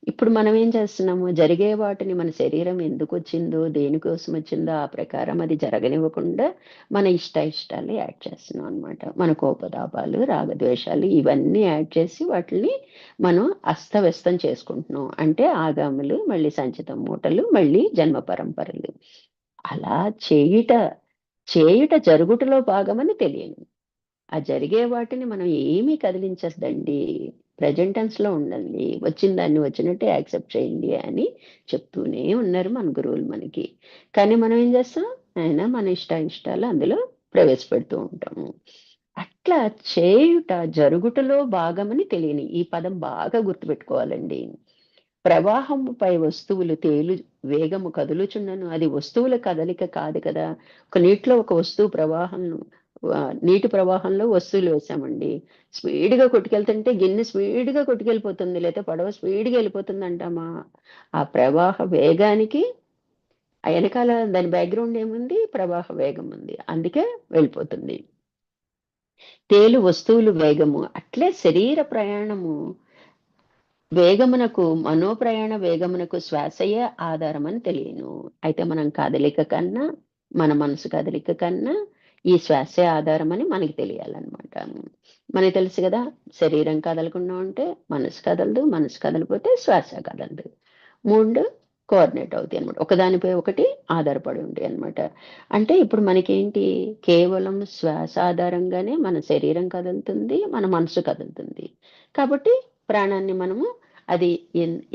ఇప్పుడు మనం ఏం చేస్తున్నాము, జరిగే వాటిని మన శరీరం ఎందుకొచ్చిందో, దేనికోసమొచ్చిందో ఆ ప్రకారం అది జరగనివ్వకుండా మన ఇష్టాలు యాడ్ చేస్తున్నాం అన్నమాట. మన కోపతాపాలు, రాగద్వేషాలు ఇవన్నీ యాడ్ చేసి వాటిల్ని మనం అస్తవ్యస్తం చేసుకుంటున్నాం. అంటే ఆగాములు, మళ్ళీ సంచితం మూటలు, మళ్ళీ జన్మ పరంపరలు. అలా చేయుట జరుగుటలో భాగమని తెలియను. ఆ జరిగే వాటిని మనం ఏమీ కదిలించొద్దండి. ప్రెజెంట్ టెన్స్‌లో ఉండండి. వచ్చిన దాన్ని వచ్చినట్టే యాక్సెప్ట్ చేయండి అని చెప్తూనే ఉన్నారు మన గురువులు మనకి. కానీ మనం ఏం చేస్తాం? మన ఇష్టాలు అందులో ప్రవేశపెడుతూ ఉంటాము. అట్లా చేయుట జరుగుటలో భాగమని తెలియని ఈ పదం బాగా గుర్తుపెట్టుకోవాలండి. ప్రవాహముపై వస్తువులు వేగము కదులుచున్నను. అది వస్తువుల కదలిక కాదు కదా! ఒక నీటిలో ఒక వస్తువు నీటి ప్రవాహంలో వస్తువులు వేసామండి. స్పీడ్‌గా కొట్టుకెళ్తుంటే గిన్నె స్పీడ్‌గా కొట్టుకెళ్ళిపోతుంది. లేతే పడవ స్పీడ్‌గా ఎళ్ళిపోతుందంటామా? ఆ ప్రవాహ వేగానికి ఎనకాల దాని బ్యాక్‌గ్రౌండ్ ఏముంది? ప్రవాహ వేగం ఉంది. అందుకే వెళ్ళిపోతుంది. వస్తువులు వేగము. అట్లే శరీర ప్రయాణము వేగమునకు మనోప్రయాణ వేగమునకు శ్వాసయే ఆధారమని తెలియను. అయితే మనం కదలిక కన్నా, మన మనసు కదలిక కన్నా ఈ శ్వాసే ఆధారమని మనకి తెలియాలన్నమాట. మనకి తెలుసు కదా, శరీరం కదలకుండా ఉంటే మనసు కదలదు, మనసు కదలిపోతే శ్వాస కదలదు. 3 కోఆర్డినేట్ అవుతాయి అనమాట. ఒకదానిపై ఒకటి ఆధారపడి ఉంటాయి అనమాట. అంటే ఇప్పుడు మనకేంటి, కేవలం శ్వాస ఆధారంగానే మన శరీరం కదులుతుంది, మన మనసు కదులుతుంది. కాబట్టి ప్రాణాన్ని మనము అది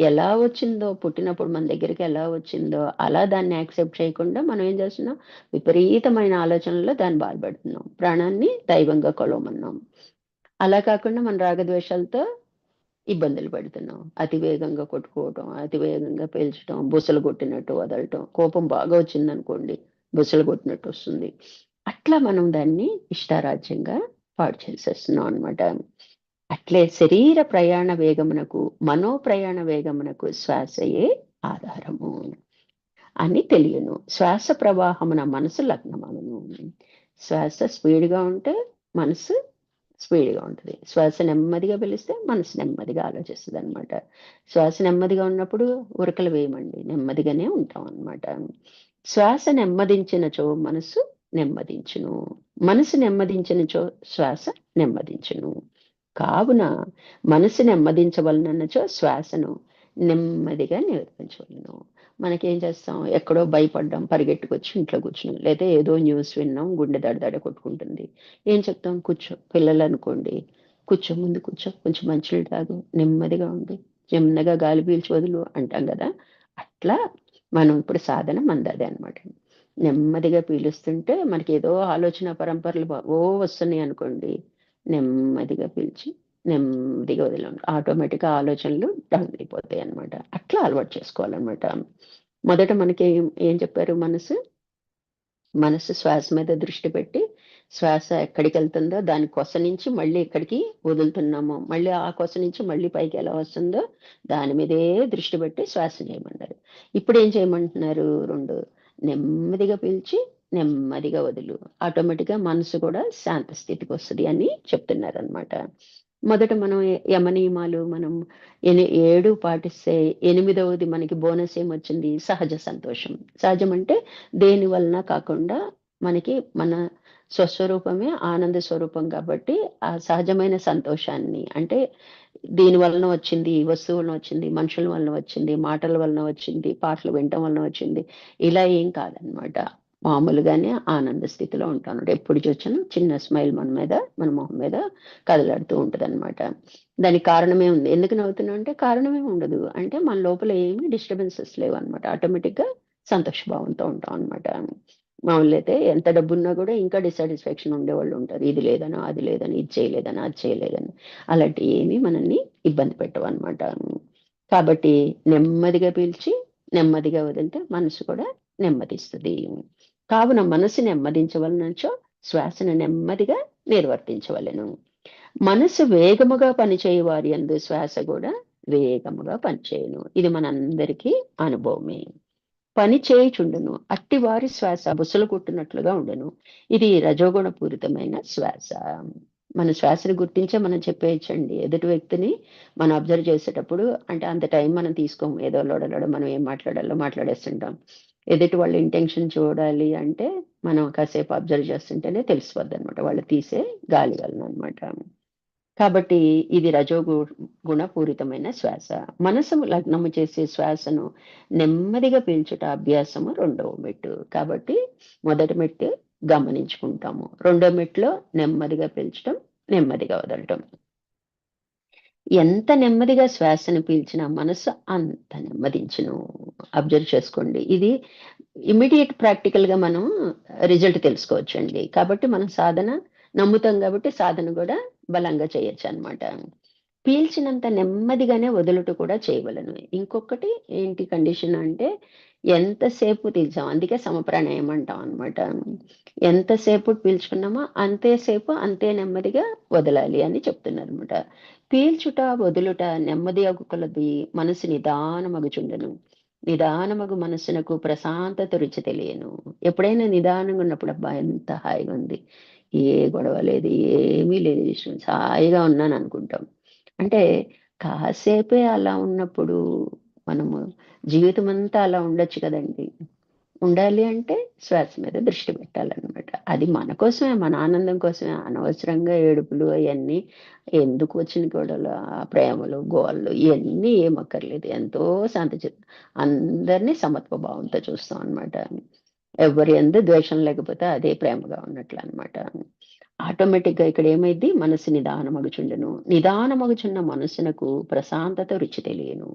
ఎలా వచ్చిందో, పుట్టినప్పుడు మన దగ్గరికి ఎలా వచ్చిందో అలా దాన్ని యాక్సెప్ట్ చేయకుండా మనం ఏం చేస్తున్నాం, విపరీతమైన ఆలోచనల్లో దాన్ని బాధపడుతున్నాం. ప్రాణాన్ని దైవంగా కొలవమన్నాం. అలా కాకుండా మన రాగద్వేషాలతో ఇబ్బందులు పెడుతున్నాం. అతి వేగంగా కొట్టుకోవటం, అతి వేగంగా పేల్చడం, బుసలు కొట్టినట్టు వదలటం. కోపం బాగా వచ్చిందనుకోండి, బుసలు కొట్టినట్టు వస్తుంది. అట్లా మనం దాన్ని ఇష్టారాజ్యంగా పాడు చేసేస్తున్నాం అనమాట. అట్లే శరీర ప్రయాణ వేగమునకు, మనోప్రయాణ వేగమునకు శ్వాసయే ఆధారము అని తెలియను. శ్వాస ప్రవాహమున మనసు లగ్నమగును. శ్వాస స్పీడ్‌గా ఉంటే మనసు స్పీడ్‌గా ఉంటది. శ్వాస నెమ్మదిగా పిలిస్తే మనసు నెమ్మదిగా ఆలోచిస్తదనమాట. శ్వాస నెమ్మదిగా ఉన్నప్పుడు ఉరకలు వేయమండి. నెమ్మదిగానే ఉంటామనమాట. శ్వాస నెమ్మదించినచో మనసు నెమ్మదించును. మనసు నెమ్మదించినచో శ్వాస నెమ్మదించును. కావున మనసు నెమ్మదించవలనన్నచో శ్వాసను నెమ్మదిగా నియంత్రించవలెను. మనకేం చేస్తాం, ఎక్కడో భయపడ్డాం, పరిగెట్టుకొచ్చి ఇంట్లో కూర్చున్నాం. లేదా ఏదో న్యూస్ విన్నాం, గుండె దడదడ కొట్టుకుంటుంది. ఏం చెప్తాం, కూర్చో. పిల్లలనుకోండి, కూర్చో, ముందు కూర్చో, కొంచెం మంచినీళ్ళు తాగు, నెమ్మదిగా ఉండు, చిన్నగా గాలి పీల్చి వదులు అంటాం కదా. అట్లా మనం ఇప్పుడు సాధన మనదదే అనమాట. నెమ్మదిగా పీలుస్తుంటే మనకేదో ఆలోచన పరంపరలు వస్తున్నాయి అనుకోండి, నెమ్మదిగా పీల్చి నెమ్మదిగా వదిలేం. ఆటోమేటిక్‌గా ఆలోచనలు డౌన్ అయిపోతాయి అన్నమాట. అట్లా అలవాటు చేసుకోవాలన్నమాట. మొదట మనకి ఏం చెప్పారు, మనసు శ్వాస మీద దృష్టి పెట్టి, శ్వాస ఎక్కడికెళ్తుందో దాని కొస నుంచి మళ్ళీ ఎక్కడికి వదులుతున్నామో, మళ్ళీ ఆ కొస నుంచి మళ్ళీ పైకి ఎలా వస్తుందో దాని మీదే దృష్టి పెట్టి శ్వాస చేయమన్నారు. ఇప్పుడేం చేయమంటున్నారు, 2 నెమ్మదిగా పీల్చి, నెమ్మదిగా వదులు. ఆటోమేటిక్‌గా మనసు కూడా శాంత స్థితికొస్తది అని చెప్తున్నారనమాట. మొదట మనం యమ నియమాలు మనం 7 పాటిస్తే, ఎనిమిదవది మనకి బోనస్ ఏమొచ్చింది, సహజ సంతోషం. సహజం అంటే దేని వలన కాకుండా మనకి మన స్వస్వరూపమే ఆనంద స్వరూపం కాబట్టి, ఆ సహజమైన సంతోషాన్ని అంటే దీని వలన వచ్చింది, వస్తువు వలన వచ్చింది, మనుషుల వలన వచ్చింది, మాటల వలన వచ్చింది, పాటలు వినటం వలన వచ్చింది, ఇలా ఏం కాదనమాట. మామూలుగానే ఆనంద స్థితిలో ఉంటాం. ఎప్పుడు చూసినా చిన్న స్మైల్ మన మీద, మన మొహం మీద కదలాడుతూ ఉంటదనమాట. దానికి కారణమే ఉంది. ఎందుకు నవ్వుతున్నాం అంటే కారణమే ఉండదు. అంటే మన లోపల ఏమి డిస్టర్బెన్సెస్ లేవనమాట. ఆటోమేటిక్‌గా సంతోష భావంతో ఉంటాం అనమాట. మామూలుగా అయితే ఎంత డబ్బున్నా కూడా ఇంకా డిస్సాటిస్ఫాక్షన్ ఉండేవాళ్ళు ఉంటారు. ఇది లేదనో, అది లేదని, ఇది చేయలేదని, అది చేయలేదని. అలాంటివి ఏమీ మనల్ని ఇబ్బంది పెట్టవన్నమాట. కాబట్టి నెమ్మదిగా పీల్చి, నెమ్మదిగా వదిలితే మనసు కూడా నెమ్మదిస్తది. కావున మనసు నెమ్మదించవలనచో శ్వాసను నెమ్మదిగా నిర్వర్తించవలెను. మనసు వేగముగా పనిచేయు వారి యందు శ్వాస కూడా వేగముగా పనిచేయును. ఇది మనందరికీ అనుభవమే. పని చేయుచుండును. అట్టివారి శ్వాస బుసలు కొట్టినట్లుగా ఉండును. ఇది రజోగుణ పూరితమైన శ్వాస. మన శ్వాసను గుర్తించే మనం చెప్పేయొచ్చండి. ఎదుటి వ్యక్తిని మనం అబ్జర్వ్ చేసేటప్పుడు అంటే అంత టైం మనం తీసుకోము. ఏదో లొడలొడ మనం ఏం మాట్లాడాలో మాట్లాడేస్తుంటాం. ఎదుటి వాళ్ళ ఇంటెన్షన్ చూడాలి అంటే మనం కాసేపు అబ్జర్వ్ చేస్తుంటేనే తెలిసిపోద్దనమాట. వాళ్ళు తీసే గాలి వలన అనమాట. కాబట్టి ఇది గుణపూరితమైన శ్వాస. మనసు లగ్నము చేసే శ్వాసను నెమ్మదిగా పీల్చుట అభ్యాసము రెండవ మెట్టు. కాబట్టి మొదటి మెట్టు గమనించుకుంటాము. రెండో మెట్టులో నెమ్మదిగా పీల్చటం, నెమ్మదిగా వదలటం. ఎంత నెమ్మదిగా శ్వాసను పీల్చినా మనసు అంత నెమ్మదించును. అబ్జర్వ్ చేసుకోండి. ఇది ఇమ్మీడియేట్ ప్రాక్టికల్‌గా మనం రిజల్ట్ తెలుసుకోవచ్చండి. కాబట్టి మనం సాధన నమ్ముతాం గాబట్టి సాధన గూడా బలంగా చేయొచ్చనమాట. పీల్చినంత నెమ్మదిగానే వదులుట కూడా చేయవలెను. ఇంకొకటి ఏంటి కండిషన్ అంటే ఎంతసేపు పీల్చాం. అందుకే సమప్రాణాయామం అంటాం అనమాట. ఎంతసేపు పీల్చుకున్నామో అంతే సేపు అంతే నెమ్మదిగా వదలాలి అని చెప్తున్నారనమాట. పీల్చుట, వదులుట నెమ్మది అగు కొలది మనసు నిదానమగుచుండును. నిదానమగు మనస్సునకు ప్రశాంతత రుచి తెలియను. ఎప్పుడైనా నిదానంగా ఉన్నప్పుడు అబ్బా! ఎంత హాయిగా ఉంది. ఏ గొడవ లేదు, ఏమీ లేదు. హాయిగా ఉన్నాననుకుంటాం. అంటే కాసేపే అలా ఉన్నప్పుడు మనము జీవితం అంతా అలా ఉండొచ్చు కదండి. ఉండాలి అంటే శ్వాస మీద దృష్టి పెట్టాలనమాట. అది మన కోసమే, మన ఆనందం కోసమే. అనవసరంగా ఏడుపులు అయన్నీ ఎందుకు వచ్చిన గొడవలు, ఆ ప్రేమలు, గోలలు ఇయన్నీ ఏం అక్కర్లేదు. ఎంతో శాంత చిత్తం. అందరినీ సమత్వ భావంతో చూస్తాం అనమాట. ఎవ్వరి యందు ద్వేషం లేకపోతే అదే ప్రేమగా ఉన్నట్లనమాట. ఆటోమేటిక్‌గా ఇక్కడ ఏమైద్ది, మనసు నిదానమగుచుండును. నిదానమగుచున్న మనస్సునకు ప్రశాంతత రుచి తెలియను.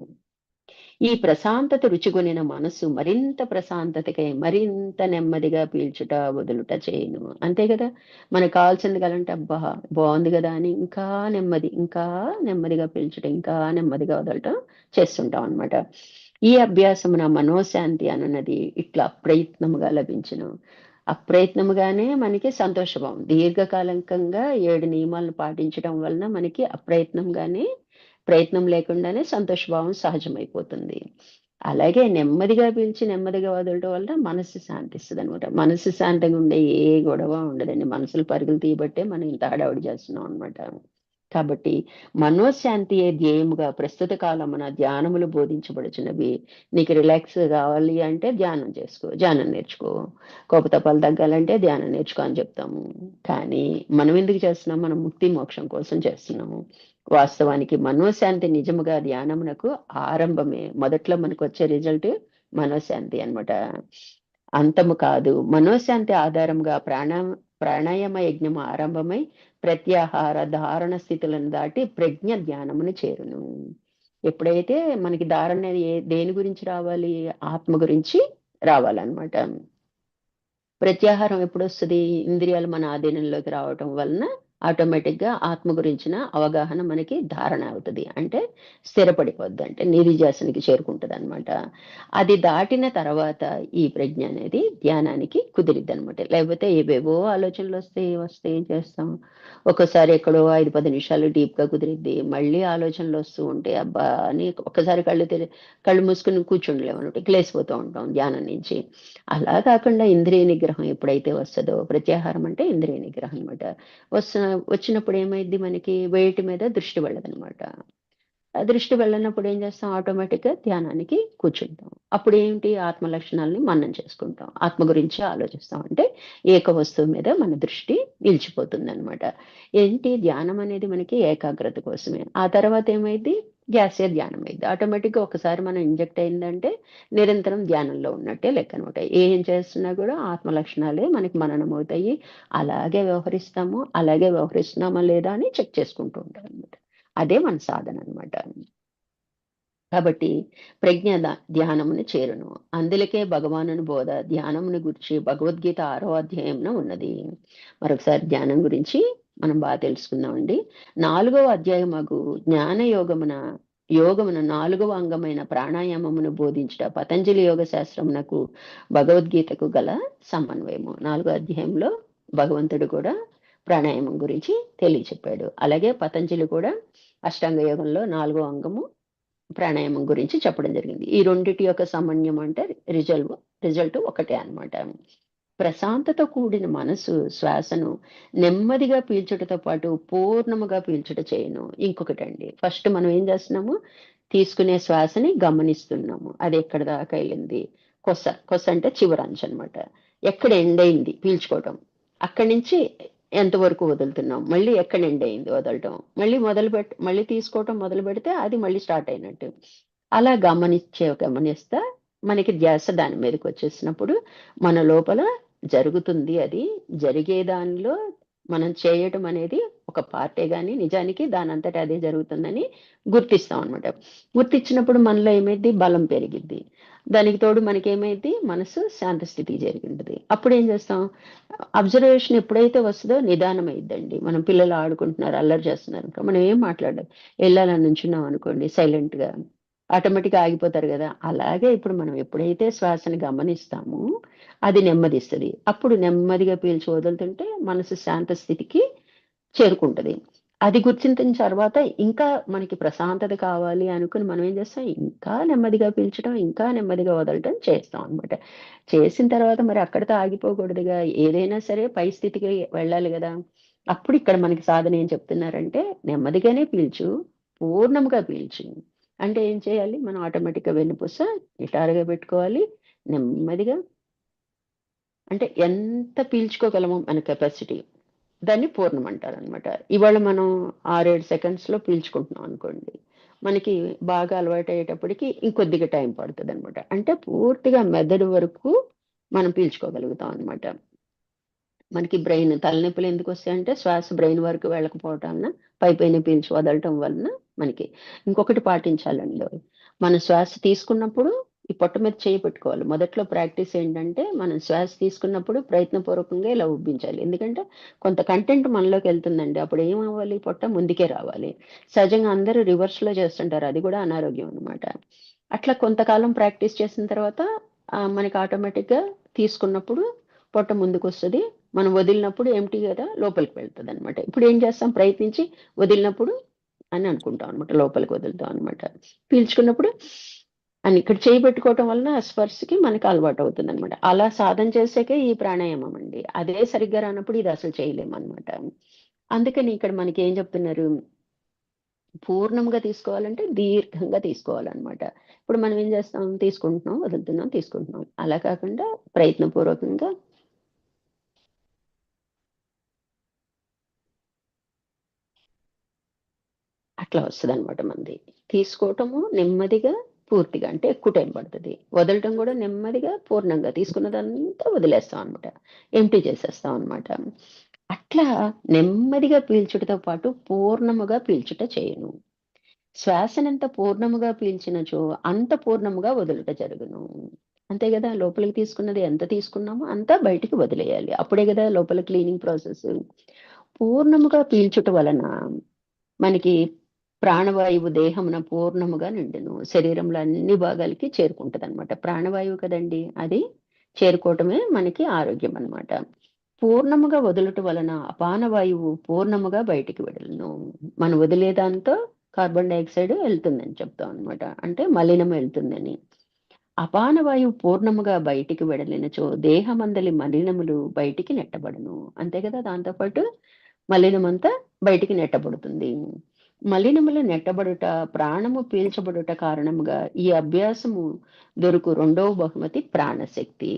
ఈ ప్రశాంతత రుచిగొనిన మనస్సు మరింత ప్రశాంతతకై మరింత నెమ్మదిగా పీల్చుట, వదులుట చేయును. అంతే గదా! మనకు కావాల్సింది కావాలంటే అబ్బా! బావుంది గదా! అని ఇంకా నెమ్మది, ఇంకా నెమ్మదిగా పీల్చుట, ఇంకా నెమ్మదిగా వదలటం చేస్తుంటాం అనమాట. ఈ అభ్యాసమున మనోశాంతి అనున్నది ఇట్లా అప్రయత్నముగా లభించును. అప్రయత్నముగానే మనకి సంతోషభావం. దీర్ఘకాలికంగా 7 నియమాలను పాటించడం వలన మనకి అప్రయత్నంగానే, ప్రయత్నం లేకుండానే సంతోషభావం సహజమైపోతుంది. అలాగే నెమ్మదిగా పీల్చి, నెమ్మదిగా వదలటం వల్ల మనస్సు శాంతిస్తదనమాట. మనస్సు శాంతంగా ఉండే ఏ గొడవ ఉండదండి. మనసులు పరుగులు తీయబట్టే మనం ఇంత హడావిడి చేస్తున్నాం అనమాట. కాబట్టి మనోశాంతియే ధ్యేయముగా ప్రస్తుత కాలమున ధ్యానములు బోధించబడుచున్నవి. నీకు రిలాక్స్ గావాలి అంటే ధ్యానం చేసుకో. ధ్యానం నేర్చుకో. కోపతాపాలు తగ్గాలంటే ధ్యానం నేర్చుకో అని చెప్తాము. కానీ మనం ఎందుకు చేస్తున్నాం? మనం ముక్తి, మోక్షం కోసం చేస్తున్నాము. వాస్తవానికి మనోశాంతి నిజముగా ధ్యానమునకు ఆరంభమే. మొదట్లో మనకొచ్చే రిజల్ట్ మనోశాంతి అన్నమాట. అంతము కాదు. మనోశాంతి ఆధారంగా ప్రాణాయామ యజ్ఞము ఆరంభమై ప్రత్యాహార, ధారణ స్థితులను దాటి ప్రజ్ఞ ధ్యానమును చేరును. ఎప్పుడైతే మనకి ధారణ దేని గురించి రావాలి? ఆత్మ గురించి రావాలన్నమాట. ప్రత్యాహారం ఎప్పుడొస్తది? ఇంద్రియాలు మన ఆధీనంలోకి రావటం వలన ఆటోమేటిక్‌గా ఆత్మ గురించిన అవగాహన మనకి ధారణ అవుతది. అంటే స్థిరపడిపోద్ది. అంటే నిధిధ్యాసనకి చేరుకుంటదనమాట. అది దాటిన తర్వాత ఈ ప్రజ్ఞ అనేది ధ్యానానికి కుదిరిద్దనమాట. లేకపోతే ఏవేవో ఆలోచనలొస్తాయి, వస్తాయి ఏం చేస్తాం? ఒక్కోసారి ఎక్కడో 5, 10 నిమిషాలు డీప్‌గా కుదిరిద్ది. మళ్ళీ ఆలోచనలొస్తూ ఉంటాయి. అబ్బా! అని ఒక్కసారి కళ్ళు మూసుకొని కూర్చుండలేమనమాట. లేసిపోతూ ఉంటాం ధ్యానం నుంచి. అలా కాకుండా ఇంద్రియ నిగ్రహం ఎప్పుడైతే వస్తదో, ప్రత్యాహారం అంటే ఇంద్రియ నిగ్రహం అనమాట. వస్త వచ్చినప్పుడు ఏమైద్ది, మనకి వేటి మీద దృష్టి వెళ్ళదనమాట. ఆ దృష్టి వెళ్ళనప్పుడు ఏం చేస్తాం, ఆటోమేటిక్‌గా ధ్యానానికి కూర్చుంటాం. అప్పుడేంటి, ఆత్మ లక్షణాల్ని మననం చేసుకుంటాం. ఆత్మ గురించి ఆలోచిస్తాం. అంటే ఏక వస్తువు మీద మన దృష్టి నిలిచిపోతుందనమాట. ఏంటి, ధ్యానం అనేది మనకి ఏకాగ్రత కోసమే. ఆ తర్వాత ఏమైద్ది, ధ్యాసే ధ్యానమైద్ది. ఆటోమేటిక్‌గా ఒకసారి మనం ఇంజెక్ట్ అయిందంటే నిరంతరం ధ్యానంలో ఉన్నట్టే లెక్కనమాట. ఏం చేస్తున్నా కూడా ఆత్మ లక్షణాలే మనకి మననమవుతాయి. అలాగే వ్యవహరిస్తాము. అలాగే వ్యవహరిస్తున్నామా లేదా అని చెక్ చేసుకుంటూ ఉంటామనమాట. అదే మన సాధననమాట. కాబట్టి ప్రజ్ఞ ధ్యానమును చేరును. అందులకే భగవానుని బోధ ధ్యానమును గూర్చి భగవద్గీత 6వ అధ్యాయంన ఉన్నది. మరొకసారి ధ్యానం గురించి మనం తెలుసుకుందామండి. 4వ అధ్యాయమగు జ్ఞాన యోగమున 4వ అంగమైన ప్రాణాయామమును బోధించుట పతంజలి యోగ శాస్త్రమునకు భగవద్గీతకు గల సమన్వయము. 4వ అధ్యాయంలో భగవంతుడు కూడా ప్రాణాయామం గురించి తెలియచెప్పాడు. అలాగే పతంజలి కూడా అష్టాంగ యోగంలో 4వ అంగము ప్రాణాయామం గురించి చెప్పడం జరిగింది. ఈ రెండిటి యొక్క సమన్వయం అంటే రిజల్వ్ రిజల్ట్ ఒకటే అన్నమాట. ప్రశాంతత కూడిన మనసు శ్వాసను నెమ్మదిగా పీల్చుటతో పాటు పూర్ణముగా పీల్చుట చేయును. ఇంకొకటండి, ఫస్ట్ మనం ఏం చేస్తున్నాము, తీసుకునే శ్వాసని గమనిస్తున్నాము. అది ఎక్కడి దాకా వెళ్ళింది, కొస అంటే చివరి అంచు అనమాట. ఎక్కడ ఎండ్ అయింది పీల్చుకోవటం, అక్కడి నుంచి ఎంతవరకు వదులుతున్నాం, మళ్ళీ ఎక్కడ ఎండ్ అయింది వదలటం, మళ్ళీ తీసుకోవటం మొదలు పెడితే అది మళ్ళీ స్టార్ట్ అయినట్టు. అలా గమనిస్తా మనకి ధ్యాస దాని మీదకి వచ్చేసినప్పుడు మన లోపల జరుగుతుంది అది. జరిగే దానిలో మనం చేయటం అనేది ఒక పార్టే గాని, నిజానికి దానంతట అదే జరుగుతుందని గుర్తిస్తాం అనమాట. గుర్తించినప్పుడు మనలో ఏమైద్ది, బలం పెరిగిద్ది. దానికి తోడు మనకేమైద్ది, మనసు శాంత స్థితికి చేరుకుంటది. అప్పుడేం చేస్తాం, అబ్జర్వేషన్ ఎప్పుడైతే వస్తదో నిదానం అయిద్దండి. మనం పిల్లలు ఆడుకుంటున్నారు, అల్లరి చేస్తున్నారనుకో, మనం ఏం మాట్లాడడం. ఎళ్ళాలని నుంచున్నాం అనుకోండి సైలెంట్‌గా, ఆటోమేటిక్‌గా ఆగిపోతారు గదా! అలాగే ఇప్పుడు మనం ఎప్పుడైతే శ్వాసని గమనిస్తామో అది నెమ్మదిస్తది. అప్పుడు నెమ్మదిగా పీల్చి వదులుతుంటే మనసు శాంత స్థితికి చేరుకుంటది. అది గుర్తించిన తర్వాత ఇంకా మనకి ప్రశాంతత కావాలి అనుకుని మనం ఏం చేస్తాం, ఇంకా నెమ్మదిగా పీల్చడం, ఇంకా నెమ్మదిగా వదలటం చేస్తాం అన్నమాట. చేసిన తర్వాత మరి అక్కడితో ఆగిపోకూడదుగా. ఏదైనా సరే పై స్థితికి వెళ్ళాలి గదా! అప్పుడు ఇక్కడ మనకి సాధన ఏం చెప్తున్నారంటే, నెమ్మదిగానే పీల్చు, పూర్ణంగా పీల్చి అంటే ఏం చేయాలి? మనం ఆటోమేటిక్‌గా వెన్నుపూస నిటారుగా పెట్టుకోవాలి. నెమ్మదిగా అంటే ఎంత పీల్చుకోగలమో మన కెపాసిటీ దాన్ని పూర్ణం అంటారనమాట. ఇవాళ మనం 6, 7 సెకండ్స్‌లో పీల్చుకుంటున్నాం అనుకోండి. మనకి బాగా అలవాటయ్యేటప్పటికి ఇంకొద్దిగా టైం పడతదనమాట. అంటే పూర్తిగా మెదడు వరకు మనం పీల్చుకోగలుగుతాం అనమాట. మనకి బ్రెయిన్ తలనొప్పులు ఎందుకొస్తాయంటే శ్వాస బ్రెయిన్ వరకు వెళ్ళకపోవటం వలన పైపైన పీల్చి వదలటం వలన మనకి. ఇంకొకటి పాటించాలండోయ్. మనం శ్వాస తీసుకున్నప్పుడు ఈ పొట్ట మీద చేయి పెట్టుకోవాలి. మొదట్లో ప్రాక్టీస్ ఏంటంటే మనం శ్వాస తీసుకున్నప్పుడు ప్రయత్నపూర్వకంగా ఇలా ఉబ్బించాలి. ఎందుకంటే కొంత కంటెంట్ మనలోకెళ్తుందండి. అప్పుడు ఏమవ్వాలి? పొట్ట ముందుకే రావాలి. సహజంగా అందరూ రివర్స్‌లో చేస్తుంటారు. అది కూడా అనారోగ్యం అనమాట. అట్లా కొంతకాలం ప్రాక్టీస్ చేసిన తర్వాత మనకి ఆటోమేటిక్‌గా తీసుకున్నప్పుడు పొట్ట ముందుకొస్తది. మనం వదిలినప్పుడు ఎంప్టీ గదా! లోపలికి వెళ్తదనమాట. ఇప్పుడేం చేస్తాం ప్రయత్నించి వదిలినప్పుడు అని అనుకుంటాం అనమాట. లోపలికి వదులుతాం అనమాట. పీల్చుకున్నప్పుడు అని ఇక్కడ చేయి పెట్టుకోవటం వలన ఆ స్పర్శకి మనకి అలవాటవుతుందనమాట. అలా సాధన చేసాకే ఈ ప్రాణాయామం అండి. అదే సరిగ్గా రానప్పుడు ఇది అసలు చేయలేమనమాట. అందుకని ఇక్కడ మనకేం చెప్తున్నారు? పూర్ణంగా తీసుకోవాలంటే దీర్ఘంగా తీసుకోవాలనమాట. ఇప్పుడు మనం ఏం చేస్తాం? తీసుకుంటున్నాం, వదులుతున్నాం, తీసుకుంటున్నాం. అలా కాకుండా ప్రయత్నపూర్వకంగా అట్లా వస్తదనమాట మనది. తీసుకోవటము నెమ్మదిగా, పూర్తిగా అంటే ఎక్కువ టైం పడతది. వదలటం గూడా నెమ్మదిగా, పూర్ణంగా తీసుకున్నదంతా వదిలేస్తాం అనమాట. ఎంప్టీ చేసేస్తాం అనమాట. అట్లా నెమ్మదిగా పీల్చుటతో పాటు పూర్ణముగా పీల్చుట చేయును. శ్వాసనెంత పూర్ణముగా పీల్చినచో అంత పూర్ణముగా వదులుట జరుగును. అంతే గదా! లోపలికి తీసుకున్నది ఎంత తీసుకున్నామో అంతా బయటికి వదిలేయాలి. అప్పుడే గదా లోపల క్లీనింగ్ ప్రాసెస్. పూర్ణముగా పీల్చుట వలన మనకి ప్రాణవాయువు దేహమున పూర్ణముగా నిండును. శరీరంలో అన్ని భాగాలకి చేరుకుంటదనమాట. ప్రాణవాయువు కదండీ! అది చేరుకోవటమే మనకి ఆరోగ్యం అన్నమాట. పూర్ణముగా వదులుట వలన అపాన వాయువు పూర్ణముగా బయటికి వెడలును. మనం వదిలే దాంతో కార్బన్ డయాక్సైడ్ ఎళ్తుందని చెప్తాం అనమాట. అంటే మలినం ఎళ్తుందని. అపాన వాయువు పూర్ణముగా బయటికి వెడలినచో దేహమందలి మలినములు బయటికి నెట్టబడును. అంతే కదా! దాంతో పాటు మలినమంతా బయటికి నెట్టబడుతుంది. మలినములు నెట్టబడుట, ప్రాణము పీల్చబడుట కారణముగా ఈ అభ్యాసము దొరుకు రెండవ బహుమతి ప్రాణశక్తి.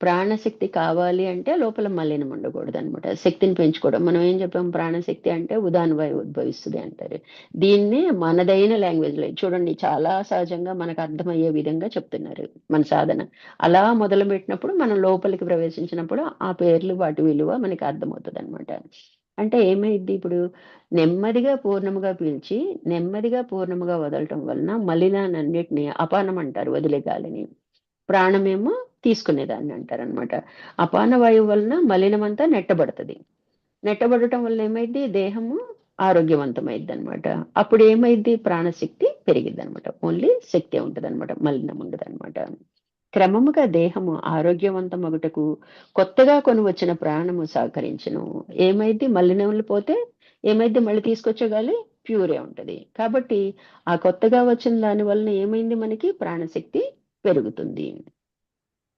ప్రాణశక్తి కావాలి అంటే లోపల మలినం ఉండకూడదనమాట. శక్తిని పెంచుకోవడం. మనం ఏం చెప్పాం ప్రాణశక్తి అంటే ఉదాన వాయువు ఉద్భవిస్తది అంటారు. దీన్ని మనదైన లాంగ్వేజ్‌లో చూడండి చాలా సహజంగా మనకు అర్థమయ్యే విధంగా చెప్తున్నారు మన సాధన. అలా మొదలుపెట్టినప్పుడు మనం లోపలికి ప్రవేశించినప్పుడు ఆ పేర్లు వాటి విలువ మనకి అర్థమవుతదనమాట. అంటే ఏమైద్ది ఇప్పుడు నెమ్మదిగా పూర్ణముగా పీల్చి, నెమ్మదిగా పూర్ణముగా వదలటం వలన మలినాన్నన్నిటిని అపానం అంటారు వదిలే గాలిని. ప్రాణమేమో తీసుకునేదాన్ని అంటారనమాట. అపాన వాయువు వలన మలినమంతా నెట్టబడతది. నెట్టబడటం వల్ల ఏమైద్ది దేహము ఆరోగ్యవంతమైద్దనమాట. అప్పుడేమైద్ది ప్రాణశక్తి పెరిగిద్దనమాట. ఓన్లీ శక్తే ఉంటదనమాట. మలినం ఉండదనమాట. క్రమముగా దేహము ఆరోగ్యవంతమగుటకు కొత్తగా కొనువచ్చిన ప్రాణము సహకరించును. ఏమైద్ది మలినములు పోతే ఏమైద్ది మళ్ళీ తీసుకొచ్చే గాలి ప్యూరే ఉంటది. కాబట్టి ఆ కొత్తగా వచ్చిన దాని వలన ఏమైంది మనకి ప్రాణశక్తి పెరుగుతుంది.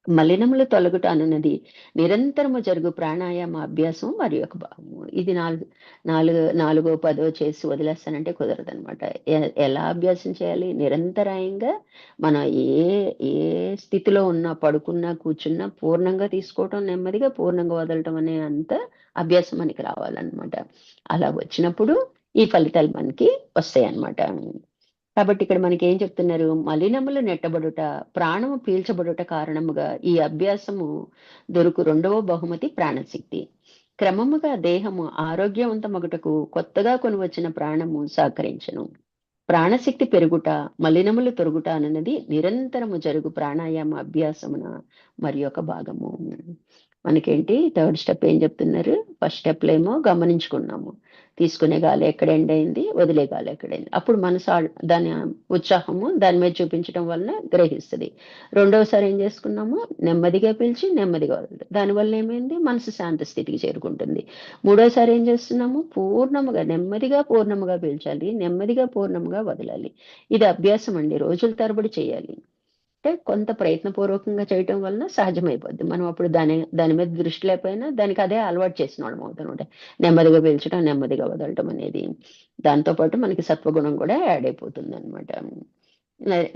మలినములు తొలగుట అనున్నది నిరంతరము జరుగు ప్రాణాయామ అభ్యాసం మరి ఒక భాగము. ఇది నాలుగో, పదో చేసి వదిలేస్తానంటే కుదరదనమాట. ఎలా అభ్యాసం చేయాలి? నిరంతరాయంగా మనం ఏ స్థితిలో ఉన్నా, పడుకున్నా, కూర్చున్నా పూర్ణంగా తీసుకోవటం నెమ్మదిగా, పూర్ణంగా వదలటం అనే అంత అభ్యాసం మనకి రావాలనమాట. అలా వచ్చినప్పుడు ఈ ఫలితాలు మనకి వస్తాయన్నమాట. కాబట్టి ఇక్కడ మనకేం చెప్తున్నారు? మలినములు నెట్టబడుట, ప్రాణము పీల్చబడుట కారణముగా ఈ అభ్యాసము దొరుకు రెండవ బహుమతి ప్రాణశక్తి. క్రమముగా దేహము ఆరోగ్యవంతమగుటకు కొత్తగా కొనువచ్చిన ప్రాణము సహకరించును. ప్రాణశక్తి పెరుగుట, మలినములు తొలగుట అనున్నది నిరంతరము జరుగు ప్రాణాయామ అభ్యాసమున మరి ఒక భాగము. మనకేంటి థర్డ్ స్టెప్ ఏం చెప్తున్నారు? ఫస్ట్ స్టెప్‌లో ఏమో గమనించుకున్నాము. తీసుకునే గాలి ఎక్కడ ఎండ్ అయింది, వదిలే గాలి ఎక్కడైంది. అప్పుడు మనసు దాని ఉత్సాహము దాని మీద చూపించడం వలన గ్రహిస్తది. రెండోసారి ఏం చేసుకున్నాము, నెమ్మదిగా పీల్చి, నెమ్మదిగా వదలడం. దానివల్ల ఏమైంది, మనసు శాంత స్థితికి చేరుకుంటుంది. మూడోసారి ఏం చేస్తున్నాము, పూర్ణముగా, నెమ్మదిగా పూర్ణముగా పీల్చాలి, నెమ్మదిగా పూర్ణముగా వదలాలి. ఇది అభ్యాసం అండి. రోజుల తరబడి చేయాలి. అంటే కొంత ప్రయత్నపూర్వకంగా చేయటం వలన సహజమైపోద్ది. మనం అప్పుడు దాని మీద దృష్టి లేకపోయినా దానికి అదే అలవాటు చేసినోళ్ళం అవుతానమాట. నెమ్మదిగా పీల్చడం, నెమ్మదిగా వదలటం అనేది. దాంతో పాటు మనకి సత్వగుణం కూడా యాడ్ అయిపోతుందనమాట.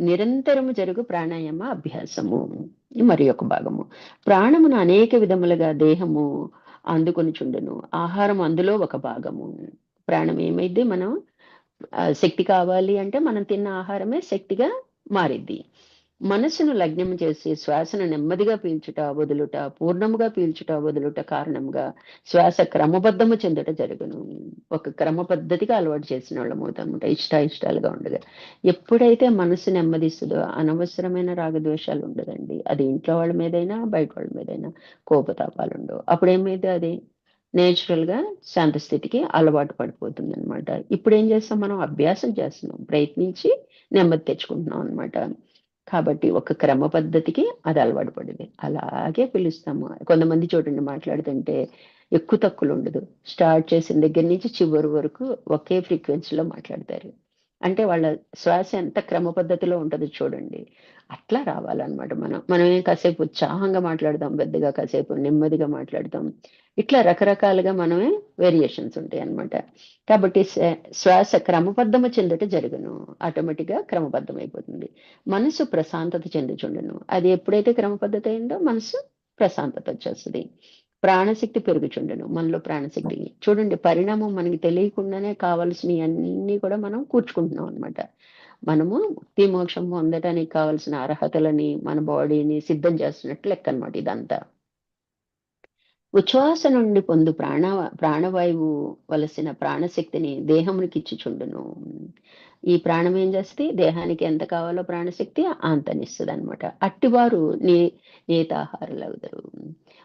నిరంతరము జరుగు ప్రాణాయామ అభ్యాసము మరి ఒక భాగము. ప్రాణమును అనేక విధములుగా దేహము అందుకొనుచుండును. ఆహారం అందులో ఒక భాగము. ప్రాణం ఏమైద్ది, మనం శక్తి కావాలి అంటే మనం తిన్న ఆహారమే శక్తిగా మారిద్ది. మనస్సును లగ్నము చేసి శ్వాసను నెమ్మదిగా పీల్చుట, వదులుట, పూర్ణముగా పీల్చుట, వదులుట కారణంగా శ్వాస క్రమబద్ధము చెందుట జరుగును. ఒక క్రమ పద్ధతిగా అలవాటు చేసినోళ్ళం అవుతామన్నమాట. ఇష్టాలుగా ఉండగా. ఎప్పుడైతే మనస్సు నెమ్మదిస్తుందో అనవసరమైన రాగద్వేషాలు ఉండదండి. అది ఇంట్లో వాళ్ళ మీదైనా, బయట వాళ్ళ మీదైనా కోపతాపాలు ఉండవు. అప్పుడేమైతే అది నేచురల్ గా శాంత స్థితికి అలవాటు పడిపోతుందన్నమాట. ఇప్పుడేం చేస్తాం, మనం అభ్యాసం చేస్తున్నాం. ప్రయత్నించి నెమ్మది తెచ్చుకుంటున్నాం అన్నమాట. కాబట్టి ఒక క్రమ పద్ధతికి అది అలవాటు పడింది. అలాగే పిలుస్తాము. కొంతమంది చూడండి మాట్లాడుతుంటే ఎక్కువ తక్కువలు ఉండదు. స్టార్ట్ చేసిన దగ్గర నుంచి చివరి వరకు ఒకే ఫ్రీక్వెన్సీలో మాట్లాడతారు. అంటే వాళ్ళ శ్వాస ఎంత క్రమ పద్ధతిలో ఉంటదో చూడండి. అట్లా రావాలన్నమాట మనం. మనం ఏం కాసేపు ఉత్సాహంగా మాట్లాడతాం, పెద్దగా కాసేపు నెమ్మదిగా మాట్లాడతాం. ఇట్లా రకరకాలుగా మనమే వేరియేషన్స్ ఉంటాయన్నమాట. కాబట్టి శ్వాస క్రమబద్ధము చెందుట జరుగును. ఆటోమేటిక్‌గా క్రమబద్ధమైపోతుంది. మనసు ప్రశాంతత చెందుచుండును. అది ఎప్పుడైతే క్రమ పద్ధతి అయిందో మనసు ప్రశాంతత వచ్చేస్తది. ప్రాణశక్తి పెరుగుచుండును. మనలో ప్రాణశక్తి చూడండి, పరిణామం మనకి తెలియకుండానే కావాల్సినయన్నీ కూడా మనం కూర్చుకుంటున్నాం అన్నమాట. మనము ముక్తి మోక్షం పొందటానికి కావాల్సిన అర్హతలని మన బాడీని సిద్ధం చేస్తున్నట్టు లెక్కనమాట ఇదంతా. ఉచ్ఛ్వాస నుండి పొందు ప్రాణవాయువు వలసిన ప్రాణశక్తిని దేహమునికిచ్చుచుండును. ఈ ప్రాణం ఏం చేస్తది, దేహానికి ఎంత కావాలో ప్రాణశక్తి అంతనిస్తదనమాట. అట్టివారు నియతాహారులగుదురు.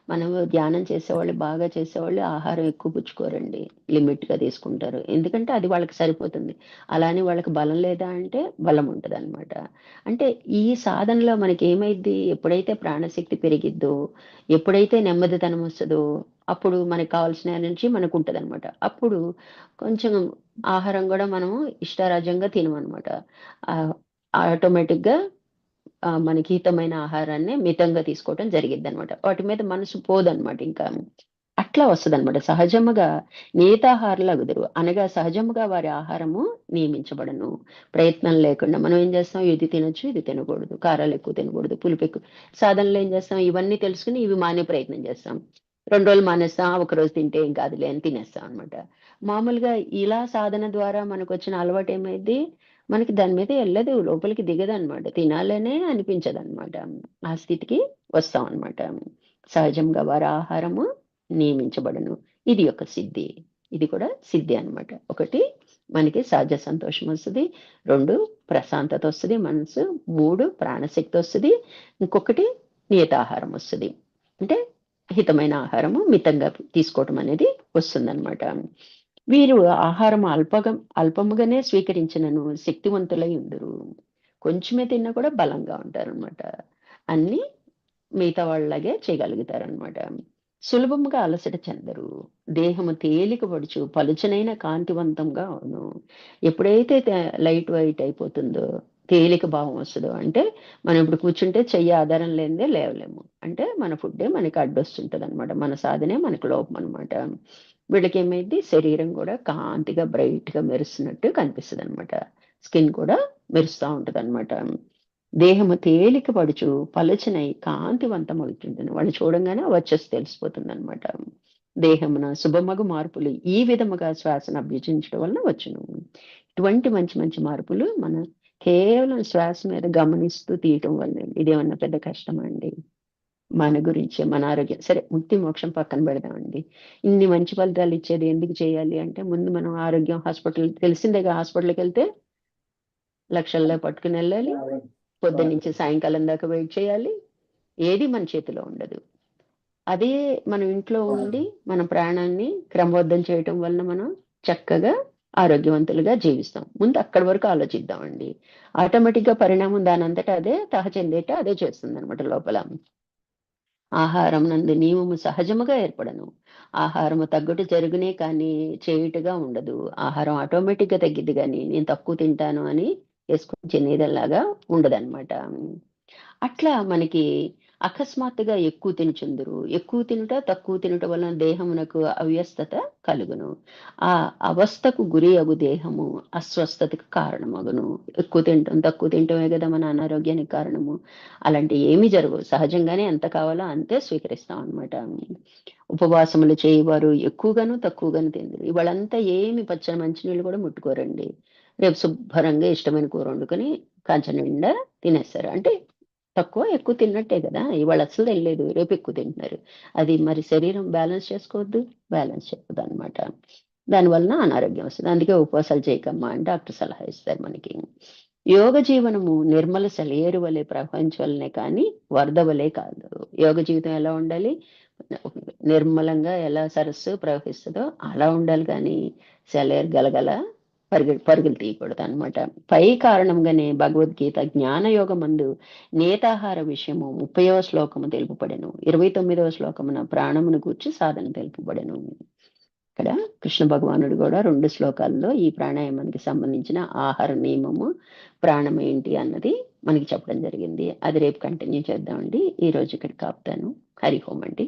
మనము ధ్యానం చేసేవాళ్ళు, బాగా చేసేవాళ్ళు ఆహారం ఎక్కువ పుచ్చుకోరండి. లిమిట్‌గా తీసుకుంటారు. ఎందుకంటే అది వాళ్ళకి సరిపోతుంది. అలా అని వాళ్ళకి బలం లేదా అంటే బలం ఉంటదనమాట. అంటే ఈ సాధనలో మనకేమైద్ది, ఎప్పుడైతే ప్రాణశక్తి పెరిగిద్దో, ఎప్పుడైతే నెమ్మదితనం వస్తదో, అప్పుడు మనకు కావాల్సిన ఎనర్జీ మనకుంటదనమాట. అప్పుడు కొంచెం ఆహారం గూడా మనము ఇష్టారాజ్యంగా తినమనమాట. ఆహ్, ఆటోమేటిక్‌గా మనకి హితమైన ఆహారాన్ని మితంగా తీసుకోవటం జరిగిద్దనమాట. వాటి మీద మనసు పోదనమాట ఇంకా. అట్లా వస్తదనమాట. సహజముగా నియతాహారులగుదురు. అనగా సహజముగా వారి ఆహారము నియమించబడను. ప్రయత్నం లేకుండా మనం ఏం చేస్తాం, ఇది తినొచ్చు, ఇది తినకూడదు. కారాలెక్కువ తినకూడదు, పులుపెక్కువ. సాధనలో ఏం చేస్తాం, ఇవన్నీ తెలుసుకొని ఇవి మానే ప్రయత్నం చేస్తాం. 2 రోజులు మానేస్తాం. ఒకరోజు తింటే ఏం కాదులే అని తినేస్తాం అనమాట. మామూలుగా ఇలా సాధన ద్వారా మనకొచ్చిన అలవాటేమైద్ది, మనకి దాని మీద ఎళ్ళదు. లోపలికి దిగదనమాట. తినాలనే అనిపించదనమాట. ఆ స్థితికి వస్తామనమాట. సహజంగా వారి ఆహారము నియమించబడును. ఇది ఒక సిద్ధి. ఇది కూడా సిద్ధి అన్నమాట. ఒకటి మనకి సహజ సంతోషం వస్తది. 2 ప్రశాంతత వస్తది మనసు. 3 ప్రాణశక్తి వస్తది. ఇంకొకటి నియతాహారం వస్తది. అంటే హితమైన ఆహారము మితంగా తీసుకోవటం అనేది వస్తుందన్నమాట. వీరు ఆహారం అల్పముగానే స్వీకరించినను శక్తివంతులై ఉందురు. కొంచెమే తిన్నా కూడా బలంగా ఉంటారన్నమాట. అన్నీ మిగతా వాళ్ళలాగే చేయగలుగుతారనమాట. సులభముగా అలసట చెందరు. దేహము తేలిక పడుచు పలుచనైన కాంతివంతంగా అవును. ఎప్పుడైతే లైట్ వైట్ అయిపోతుందో, తేలిక భావం వస్తదో, అంటే మనం ఇప్పుడు కూర్చుంటే చెయ్యి ఆధారం లేనిదే లేవలేము. అంటే మన ఫుడ్డే మనకి అడ్డొస్తుంటదనమాట. మన సాధనే మనకు లోపం అనమాట. వీళ్ళకేమైద్ది, శరీరం కూడా కాంతిగా బ్రైట్‌గా మెరుస్తున్నట్టు కనిపిస్తదనమాట. స్కిన్ కూడా మెరుస్తా ఉంటదనమాట. దేహము తేలిక పడుచు పలుచనై కాంతివంతమవుతుండును. వాళ్ళు చూడంగానే వచ్చేసి తెలిసిపోతుందనమాట. దేహమున శుభమగు మార్పులు ఈ విధముగా శ్వాసను అభ్యసించడం వలన వచ్చును. ఇటువంటి మంచి మంచి మార్పులు మన కేవలం శ్వాస మీద గమనిస్తూ తీయటం వల్లే. ఇదేమన్నా పెద్ద కష్టమా అండి? మన గురించి, మన ఆరోగ్యం సరే, ముక్తి మోక్షం పక్కన పెడదామండి. ఇన్ని మంచి ఫలితాలు ఇచ్చేది ఎందుకు చేయాలి అంటే, ముందు మనం ఆరోగ్యం హాస్పిటల్ తెలిసిందేగా, హాస్పిటల్‌కెళ్తే లక్షల్లో పట్టుకునెళ్ళాలి. పొద్దున్నుంచి సాయంకాలం దాకా వెయిట్ చేయాలి. ఏది మన చేతిలో ఉండదు. అదే మనం ఇంట్లో ఉండి మన ప్రాణాన్ని క్రమబద్ధం చేయటం వలన మనం చక్కగా ఆరోగ్యవంతులుగా జీవిస్తాం. ముందు అక్కడి వరకు ఆలోచిద్దామండి. ఆటోమేటిక్‌గా పరిణామం దానంతట అదే తహచెందేట అదే చేస్తుందనమాట లోపల. ఆహారం నందు నియమము సహజముగా ఏర్పడను. ఆహారము తగ్గుట జరుగునే కానీ చేయుటగా ఉండదు. ఆహారం ఆటోమేటిక్‌గా తగ్గిద్ది గానీ, నేను తక్కువ తింటాను అని యేసుకొని తినేదేలాగా ఉండదనమాట. అట్లా మనకి అకస్మాత్తుగా ఎక్కువ తినుచుందురు. ఎక్కువ తినుట, తక్కువ తినుట వలన దేహమునకు అవ్యస్తత కలుగును. ఆ అవస్థకు గురి అగు దేహము అస్వస్థతకు కారణమగును. ఎక్కువ తినటం, తక్కువ తినటమే గదా మన అనారోగ్యానికి కారణము. అలాంటియి ఏమీ జరగవు. సహజంగానే ఎంత కావాలో అంతే స్వీకరిస్తామనమాట. ఉపవాసములు చేయవారు ఎక్కువగాను, తక్కువగాను తిందురు. ఇవాళంతా ఏమి పచ్చని మంచినీళ్ళు గూడా ముట్టుకోరండి. రేపు శుభ్రంగా ఇష్టమైన కూర వండుకొని కంచం నిండా తినేస్తారు. అంటే తక్కువ, ఎక్కువ తిన్నట్టే గదా! ఇవాళ అస్సలు తినలేదు. రేపు ఎక్కువ తింటున్నారు. అది మరి శరీరం బ్యాలెన్స్ చేసుకోవద్దు. బ్యాలెన్స్ చెప్పదనమాట. దానివలన అనారోగ్యం వస్తది. అందుకే ఉపవాసాలు చేయకమ్మా అని డాక్టర్ సలహా ఇస్తారు మనకి. యోగ జీవనము నిర్మల సెలయేరు వలె ప్రవహించవలెనే కానీ వరద వలె కాదు. యోగ జీవితం ఎలా ఉండాలి? నిర్మలంగా ఎలా సరస్సు ప్రవహిస్తదో అలా ఉండాలి గానీ, సెలయేరు గలగల పరుగులు తీయకూడదనమాట. పై కారణంగానే భగవద్గీత జ్ఞానయోగమందు నేతాహార విషయము 30వ శ్లోకము తెలుపబడెను. 29వ శ్లోకమున ప్రాణమును గూర్చి సాధన తెలుపబడెను. ఇక్కడ కృష్ణ భగవానుడు గూడా 2 శ్లోకాల్లో ఈ ప్రాణాయామానికి సంబంధించిన ఆహార నియమము, ప్రాణం ఏంటి అన్నది మనకి చెప్పడం జరిగింది. అది రేపు కంటిన్యూ చేద్దామండి. ఈరోజు ఇక్కడికి ఆపుతాను. హరి ఓం అండి.